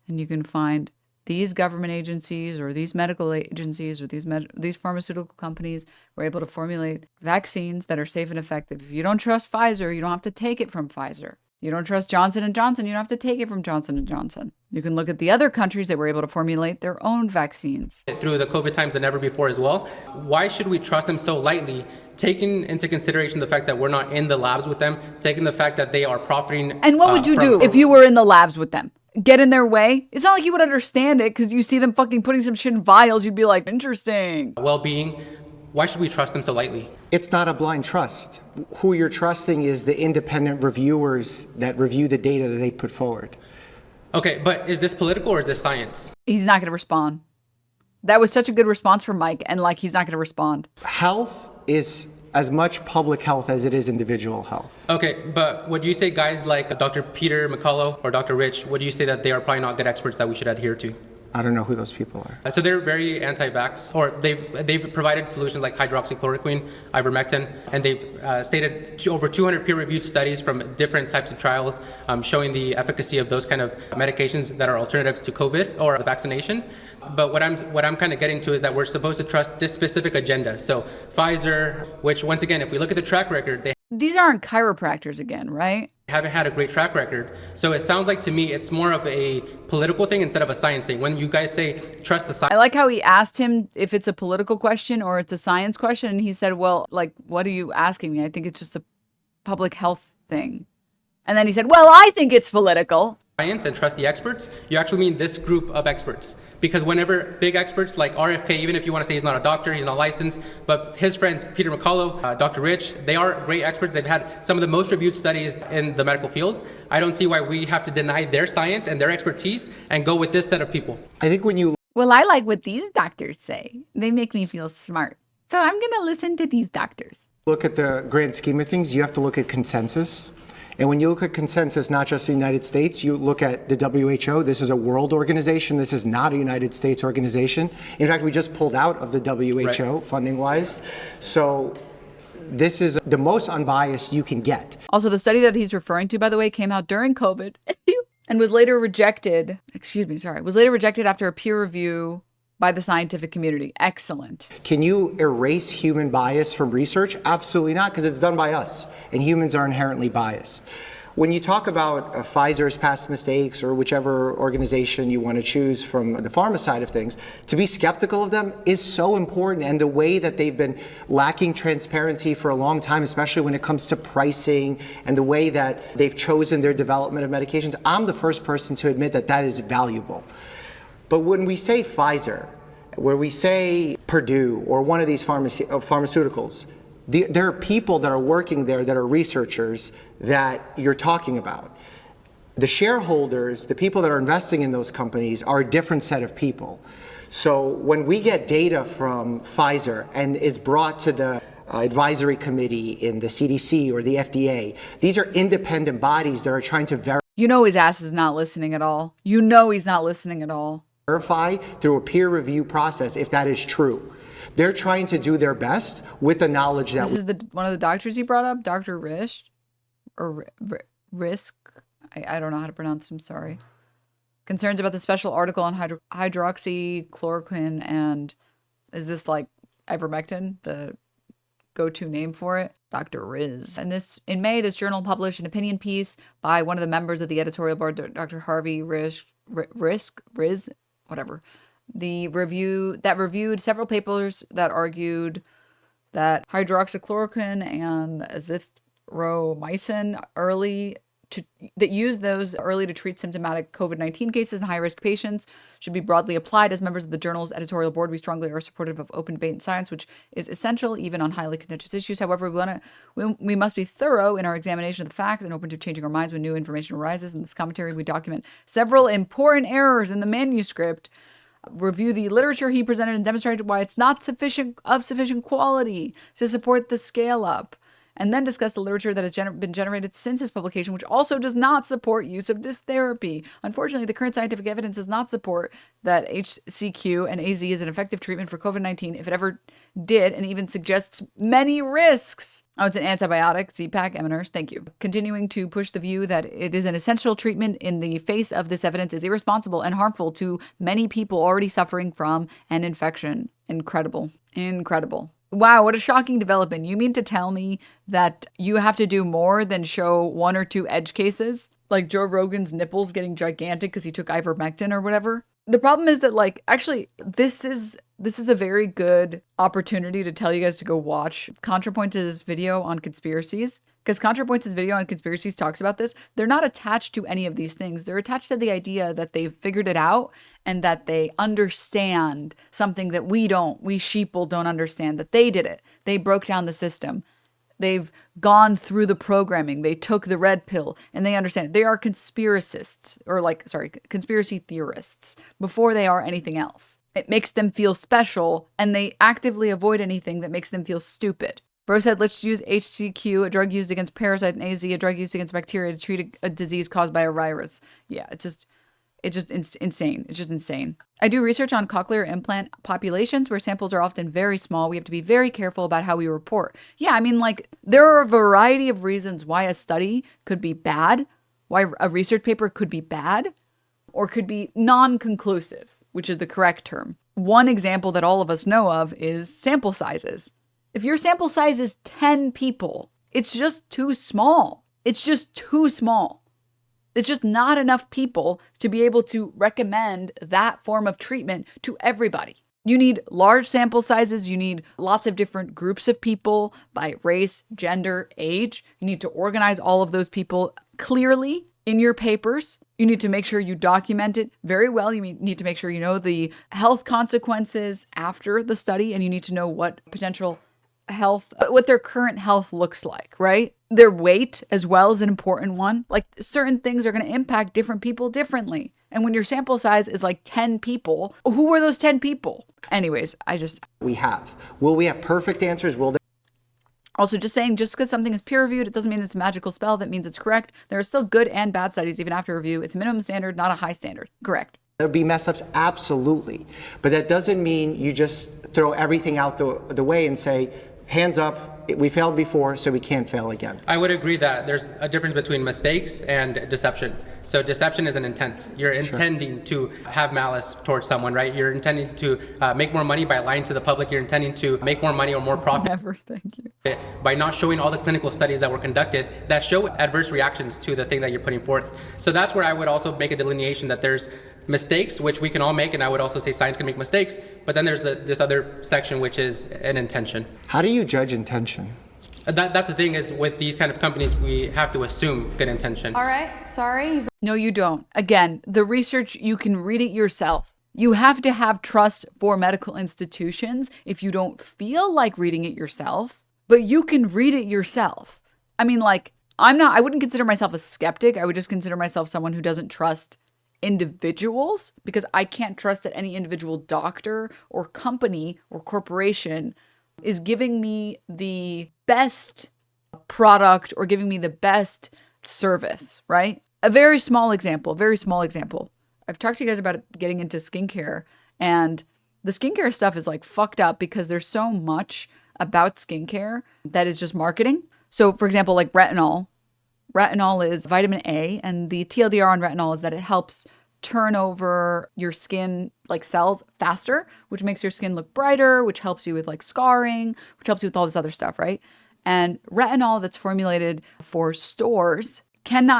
And you can find these government agencies or these medical agencies or these pharmaceutical companies were able to formulate vaccines that are safe and effective. If you don't trust Pfizer, you don't have to take it from Pfizer. You don't trust Johnson & Johnson, you don't have to take it from Johnson & Johnson. You can look at the other countries that were able to formulate their own vaccines. Through the COVID times than ever before as well. Why should we trust them so lightly, taking into consideration the fact that we're not in the labs with them, taking the fact that they are profiting? And what would you do if you were in the labs with them? Get in their way? It's not like you would understand it because you see them fucking putting some shit in vials. You'd be like, interesting. Well-being. Why should we trust them so lightly? It's not a blind trust. Who you're trusting is the independent reviewers that review the data that they put forward. Okay, but is this political or is this science? He's not going to respond. That was such a good response from Mike, and like he's not going to respond. Health is as much public health as it is individual health. Okay, but would you say guys like Dr. Peter McCullough or Dr. Rich, would you say that they are probably not good experts that we should adhere to? I don't know who those people are. So they're very anti-vax, or they've provided solutions like hydroxychloroquine, ivermectin, and they've stated over 200 peer-reviewed studies from different types of trials showing the efficacy of those kind of medications that are alternatives to COVID or the vaccination. But what I'm kind of getting to is that we're supposed to trust this specific agenda. So Pfizer, which once again, if we look at the track record, these aren't chiropractors again, right? Haven't had a great track record. So it sounds like to me it's more of a political thing instead of a science thing. When you guys say trust the science. I like how he asked him if it's a political question or it's a science question. And he said, well, like, what are you asking me? I think it's just a public health thing. And then he said, well, I think it's political. Science and trust the experts, you actually mean this group of experts. Because whenever big experts like RFK, even if you want to say he's not a doctor, he's not licensed, but his friends, Peter McCullough, Dr. Rich, they are great experts. They've had some of the most reviewed studies in the medical field. I don't see why we have to deny their science and their expertise and go with this set of people. I think when you... Well, I like what these doctors say. They make me feel smart. So I'm going to listen to these doctors. Look at the grand scheme of things, you have to look at consensus. And when you look at consensus, not just the United States, you look at the WHO. This is a world organization. This is not a United States organization. In fact, we just pulled out of the WHO funding-wise. So this is the most unbiased you can get. Also, the study that he's referring to, by the way, came out during COVID and was later rejected. Was later rejected after a peer review by the scientific community. Excellent. Can you erase human bias from research? Absolutely not, because it's done by us, and humans are inherently biased. When you talk about Pfizer's past mistakes or whichever organization you want to choose from the pharma side of things, to be skeptical of them is so important, and the way that they've been lacking transparency for a long time, especially when it comes to pricing and the way that they've chosen their development of medications, I'm the first person to admit that that is valuable. But when we say Pfizer, where we say Purdue or one of these pharmaceuticals, there are people that are working there that are researchers that you're talking about. The shareholders, the people that are investing in those companies, are a different set of people. So when we get data from Pfizer and it's brought to the advisory committee in the CDC or the FDA, these are independent bodies that are trying to verify. You know his ass is not listening at all. You know he's not listening at all. Verify through a peer review process if that is true. They're trying to do their best with the knowledge that... This is one of the doctors he brought up, Dr. Risch, or Risk. I don't know how to pronounce him, sorry. Concerns about the special article on hydroxychloroquine and is this like ivermectin, the go-to name for it? Dr. Riz. And in May, this journal published an opinion piece by one of the members of the editorial board, Dr. Harvey Riz, whatever. The review that reviewed several papers that argued that hydroxychloroquine and azithromycin that use those early to treat symptomatic COVID-19 cases in high-risk patients should be broadly applied. As members of the journal's editorial board, we strongly are supportive of open debate in science, which is essential even on highly contentious issues. However, we must be thorough in our examination of the facts and open to changing our minds when new information arises. In this commentary, we document several important errors in the manuscript, review the literature he presented, and demonstrate why it's not sufficient quality to support the scale-up, and then discuss the literature that has been generated since his publication, which also does not support use of this therapy. Unfortunately, the current scientific evidence does not support that HCQ and AZ is an effective treatment for COVID-19, if it ever did, and even suggests many risks. Oh, it's an antibiotic, Z-Pak, Eminers, thank you. Continuing to push the view that it is an essential treatment in the face of this evidence is irresponsible and harmful to many people already suffering from an infection. Incredible. Incredible. Wow, what a shocking development. You mean to tell me that you have to do more than show one or two edge cases? Like Joe Rogan's nipples getting gigantic because he took ivermectin or whatever? The problem is that, like, actually, this is a very good opportunity to tell you guys to go watch ContraPoints' video on conspiracies. Because ContraPoints' video on conspiracies talks about this. They're not attached to any of these things. They're attached to the idea that they've figured it out and that they understand something that we sheeple don't understand, that they did it. They broke down the system. They've gone through the programming. They took the red pill and they understand it. They are conspiracy theorists before they are anything else. It makes them feel special, and they actively avoid anything that makes them feel stupid. Bro said, let's use HCQ, a drug used against parasite, and AZ, a drug used against bacteria to treat a disease caused by a virus. Yeah, it's just insane. It's just insane. I do research on cochlear implant populations where samples are often very small. We have to be very careful about how we report. Yeah, I mean, like, there are a variety of reasons why a study could be bad, why a research paper could be bad, or could be non-conclusive, which is the correct term. One example that all of us know of is sample sizes. If your sample size is 10 people, it's just too small. It's just too small. It's just not enough people to be able to recommend that form of treatment to everybody. You need large sample sizes. You need lots of different groups of people by race, gender, age. You need to organize all of those people clearly in your papers. You need to make sure you document it very well. You need to make sure you know the health consequences after the study, and you need to know what potential health, what their current health looks like, right? Their weight as well is an important one. Like, certain things are going to impact different people differently. And when your sample size is like 10 people, who are those 10 people? Anyways, We have. Will we have perfect answers? Will they? Also, just saying, just because something is peer-reviewed, it doesn't mean it's a magical spell. That means it's correct. There are still good and bad studies even after review. It's a minimum standard, not a high standard. Correct. There'll be mess ups, absolutely. But that doesn't mean you just throw everything out the way and say, hands up, we failed before, so we can't fail again. I would agree that there's a difference between mistakes and deception. So deception is an intent. You're intending to have malice towards someone, right? You're intending to make more money by lying to the public. You're intending to make more money or more profit. Never, thank you. By not showing all the clinical studies that were conducted that show adverse reactions to the thing that you're putting forth. So that's where I would also make a delineation that there's mistakes, which we can all make, and I would also say science can make mistakes, but then there's this other section, which is an intention. How do you judge intention? That's the thing, is with these kind of companies, we have to assume good intention. All right, sorry. No, you don't. Again, the research, you can read it yourself. You have to have trust for medical institutions if you don't feel like reading it yourself, but you can read it yourself. I mean, like, I wouldn't consider myself a skeptic. I would just consider myself someone who doesn't trust individuals, because I can't trust that any individual doctor or company or corporation is giving me the best product or giving me the best service, right? A very small example. I've talked to you guys about getting into skincare, and the skincare stuff is like fucked up because there's so much about skincare that is just marketing. So for example, like retinol. Retinol is vitamin A, and the TLDR on retinol is that it helps turn over your skin like cells faster, which makes your skin look brighter, which helps you with like scarring, which helps you with all this other stuff, right? And retinol that's formulated for stores,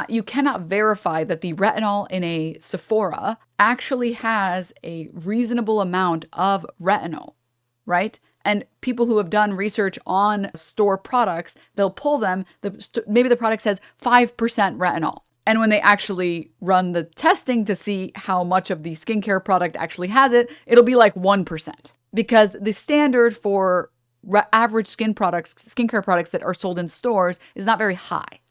you cannot verify that the retinol in a Sephora actually has a reasonable amount of retinol, right? And people who have done research on store products, they'll pull them, maybe the product says 5% retinol. And when they actually run the testing to see how much of the skincare product actually has it, it'll be like 1%. Because the standard for average skincare products that are sold in stores is not very high.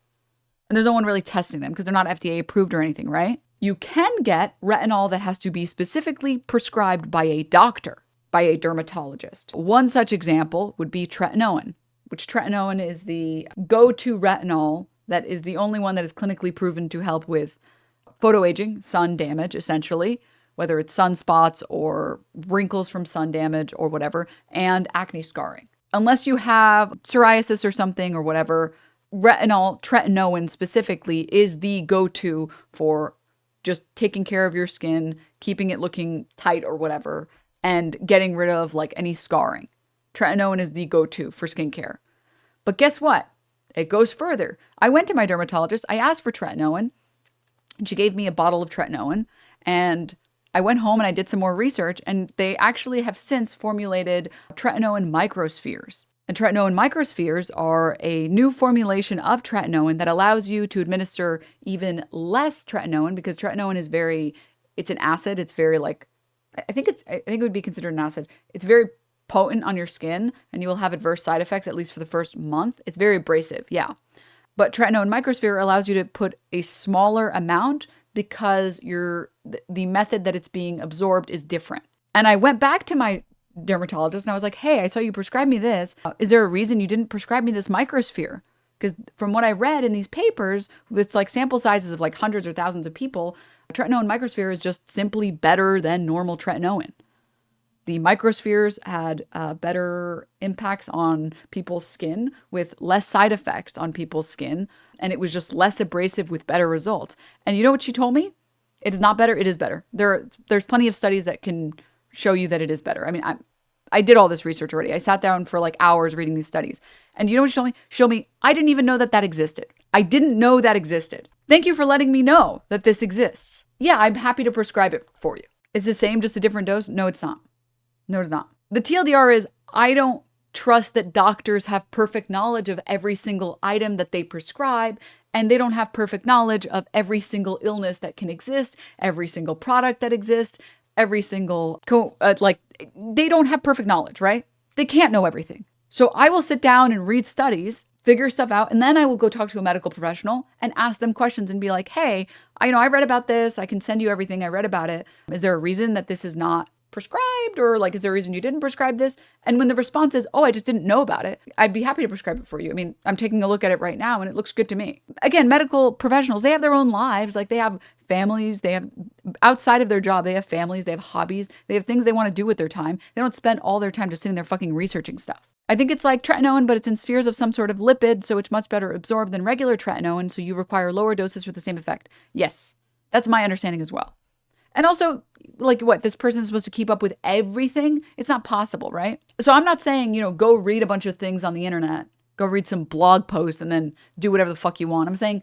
And there's no one really testing them because they're not FDA approved or anything, right? You can get retinol that has to be specifically prescribed by a doctor, by a dermatologist. One such example would be tretinoin, which tretinoin is the go-to retinol that is the only one that is clinically proven to help with photoaging, sun damage, essentially, whether it's sunspots or wrinkles from sun damage or whatever, and acne scarring. Unless you have psoriasis or something or whatever, tretinoin specifically, is the go-to for just taking care of your skin, keeping it looking tight or whatever, and getting rid of like any scarring. Tretinoin is the go-to for skincare. But guess what? It goes further. I went to my dermatologist, I asked for tretinoin, and she gave me a bottle of tretinoin, and I went home and I did some more research, and they actually have since formulated tretinoin microspheres. And tretinoin microspheres are a new formulation of tretinoin that allows you to administer even less tretinoin, because tretinoin is it's an acid. It's very like, I think it would be considered an acid. It's very potent on your skin, and you will have adverse side effects, at least for the first month. It's very abrasive, yeah. But tretinoin microsphere allows you to put a smaller amount because the method that it's being absorbed is different. And I went back to my dermatologist and I was like, hey, I saw you prescribe me this. Is there a reason you didn't prescribe me this microsphere? Because from what I read in these papers with like sample sizes of like hundreds or thousands of people, tretinoin microsphere is just simply better than normal tretinoin. The microspheres had better impacts on people's skin with less side effects on people's skin. And it was just less abrasive with better results. And you know what she told me? It is not better. It is better. There's plenty of studies that can show you that it is better. I mean, I did all this research already. I sat down for like hours reading these studies. And you know what she told me? She told me, I didn't even know that that existed. I didn't know that existed. Thank you for letting me know that this exists. Yeah, I'm happy to prescribe it for you. It's the same, just a different dose? No, it's not. No, it's not. The TLDR is I don't trust that doctors have perfect knowledge of every single item that they prescribe, and they don't have perfect knowledge of every single illness that can exist, every single product that exists, every single, they don't have perfect knowledge, right? They can't know everything. So I will sit down and read studies, figure stuff out, and then I will go talk to a medical professional and ask them questions and be like, hey, I read about this. I can send you everything I read about it. Is there a reason that this is not prescribed, or like, is there a reason you didn't prescribe this? And when the response is, oh, I just didn't know about it, I'd be happy to prescribe it for you. I mean, I'm taking a look at it right now and it looks good to me. Again, medical professionals, they have their own lives. Like they have families, they have outside of their job, they have families, they have hobbies, they have things they want to do with their time. They don't spend all their time just sitting there fucking researching stuff. I think it's like tretinoin, but it's in spheres of some sort of lipid, so it's much better absorbed than regular tretinoin, so you require lower doses for the same effect. Yes, that's my understanding as well. And also, like what, this person is supposed to keep up with everything? It's not possible, right? So I'm not saying, go read a bunch of things on the internet, go read some blog post and then do whatever the fuck you want. I'm saying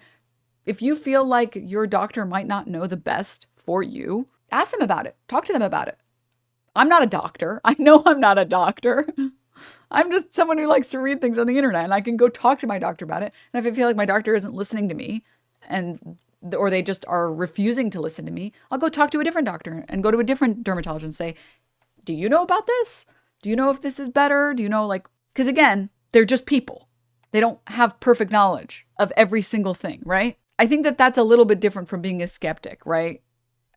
if you feel like your doctor might not know the best for you, ask them about it. Talk to them about it. I'm not a doctor. I know I'm not a doctor. I'm just someone who likes to read things on the internet, and I can go talk to my doctor about it. And if I feel like my doctor isn't listening to me or they just are refusing to listen to me, I'll go talk to a different doctor and go to a different dermatologist and say, do you know about this? Do you know if this is better? Do you know, because again, they're just people. They don't have perfect knowledge of every single thing, right? I think that that's a little bit different from being a skeptic, right?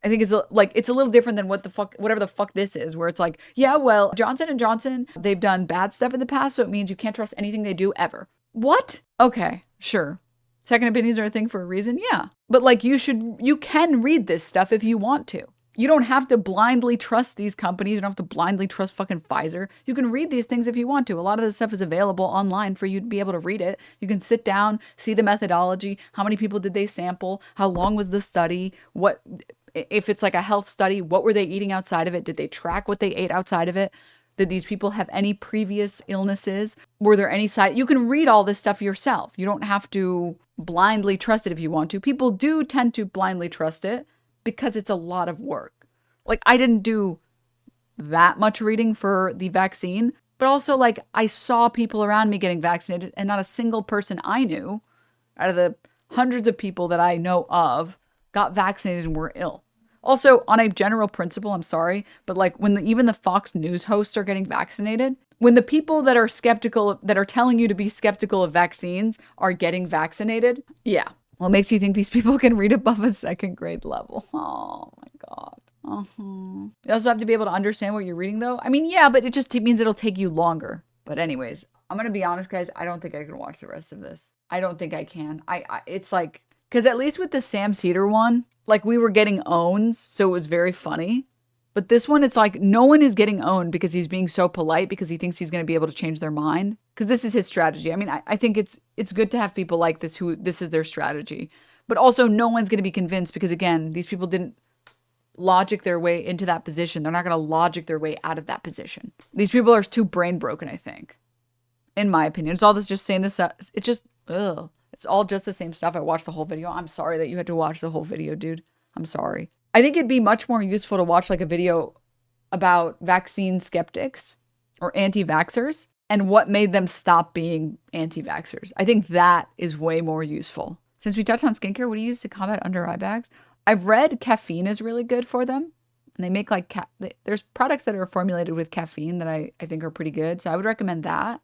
I think it's a little different than whatever the fuck this is, where it's like, yeah, well, Johnson & Johnson, they've done bad stuff in the past, so it means you can't trust anything they do ever. What? Okay, sure. Second opinions are a thing for a reason? Yeah. But you can read this stuff if you want to. You don't have to blindly trust these companies. You don't have to blindly trust fucking Pfizer. You can read these things if you want to. A lot of this stuff is available online for you to be able to read it. You can sit down, see the methodology. How many people did they sample? How long was the study? What, if it's like a health study, what were they eating outside of it? Did they track what they ate outside of it? Did these people have any previous illnesses? Were there any side? You can read all this stuff yourself. You don't have to blindly trust it if you want to. People do tend to blindly trust it because it's a lot of work. Like, I didn't do that much reading for the vaccine, but also I saw people around me getting vaccinated, and not a single person I knew out of the hundreds of people that I know of got vaccinated and were ill. Also, on a general principle, I'm sorry, but when even the Fox News hosts are getting vaccinated, when the people that are skeptical, that are telling you to be skeptical of vaccines are getting vaccinated, yeah. Well, it makes you think these people can read above a second grade level. Oh my God. You also have to be able to understand what you're reading though. I mean, yeah, but it means it'll take you longer. But anyways, I'm going to be honest, guys. I don't think I can watch the rest of this. I don't think I can. It's because at least with the Sam Cedar one, we were getting owns, so it was very funny. But this one, it's no one is getting owned because he's being so polite because he thinks he's going to be able to change their mind. Because this is his strategy. I mean, I think it's good to have people like this who this is their strategy. But also no one's going to be convinced because, again, these people didn't logic their way into that position. They're not going to logic their way out of that position. These people are too brain broken, I think. In my opinion. It's all this just saying this. It's just, ugh. It's all just the same stuff. I watched the whole video. I'm sorry that you had to watch the whole video, dude. I'm sorry. I think it'd be much more useful to watch a video about vaccine skeptics or anti-vaxxers and what made them stop being anti-vaxxers. I think that is way more useful. Since we touched on skincare, what do you use to combat under eye bags? I've read caffeine is really good for them. And they make there's products that are formulated with caffeine that I think are pretty good. So I would recommend that.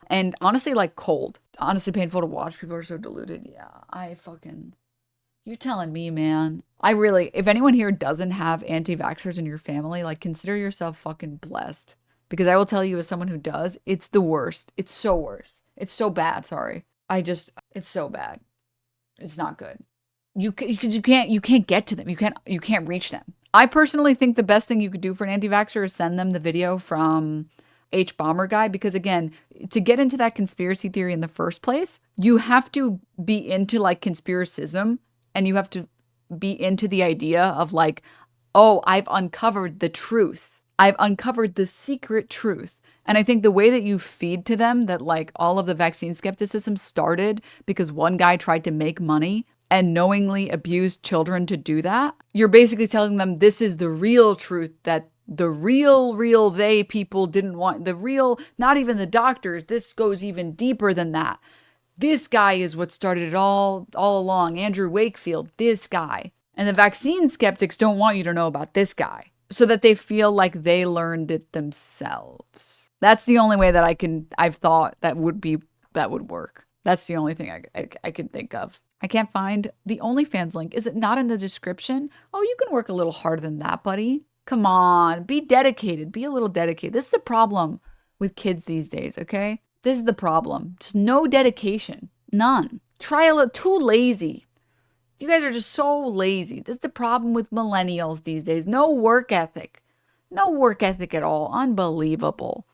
And honestly, cold. Honestly painful to watch. People are so deluded. Yeah, You telling me, man. I really, if anyone here doesn't have anti-vaxxers in your family, like consider yourself fucking blessed. Because I will tell you as someone who does, it's the worst. It's so worse. It's so bad, sorry. It's so bad. It's not good. Because you can't get to them. You can't reach them. I personally think the best thing you could do for an anti-vaxxer is send them the video from H Bomber Guy, because again, to get into that conspiracy theory in the first place, you have to be into like conspiracism, and you have to be into the idea of like, oh, I've uncovered the truth. I've uncovered the secret truth. And I think the way that you feed to them that like all of the vaccine skepticism started because one guy tried to make money and knowingly abused children to do that, you're basically telling them this is the real truth, that the real they people didn't want, the real, not even the doctors. This goes even deeper than that. This guy is what started it all along. Andrew Wakefield, this guy. And the vaccine skeptics don't want you to know about this guy so that they feel like they learned it themselves. That's the only way that I've thought that would work. That's the only thing I can think of. I can't find the OnlyFans link. Is it not in the description? Oh, you can work a little harder than that, buddy. Come on, be dedicated. Be a little dedicated. This is the problem with kids these days, okay? This is the problem. Just no dedication. None. Too lazy. You guys are just so lazy. This is the problem with millennials these days. No work ethic. No work ethic at all. Unbelievable.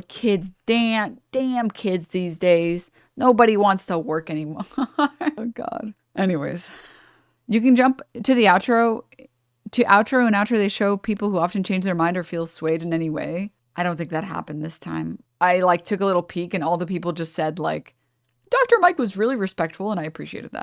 Kids, damn kids these days. Nobody wants to work anymore. Oh, God. Anyways, you can jump to the outro. To outro and outro, they show people who often change their mind or feel swayed in any way. I don't think that happened this time. I like took a little peek and all the people just said like, Dr. Mike was really respectful and I appreciated that.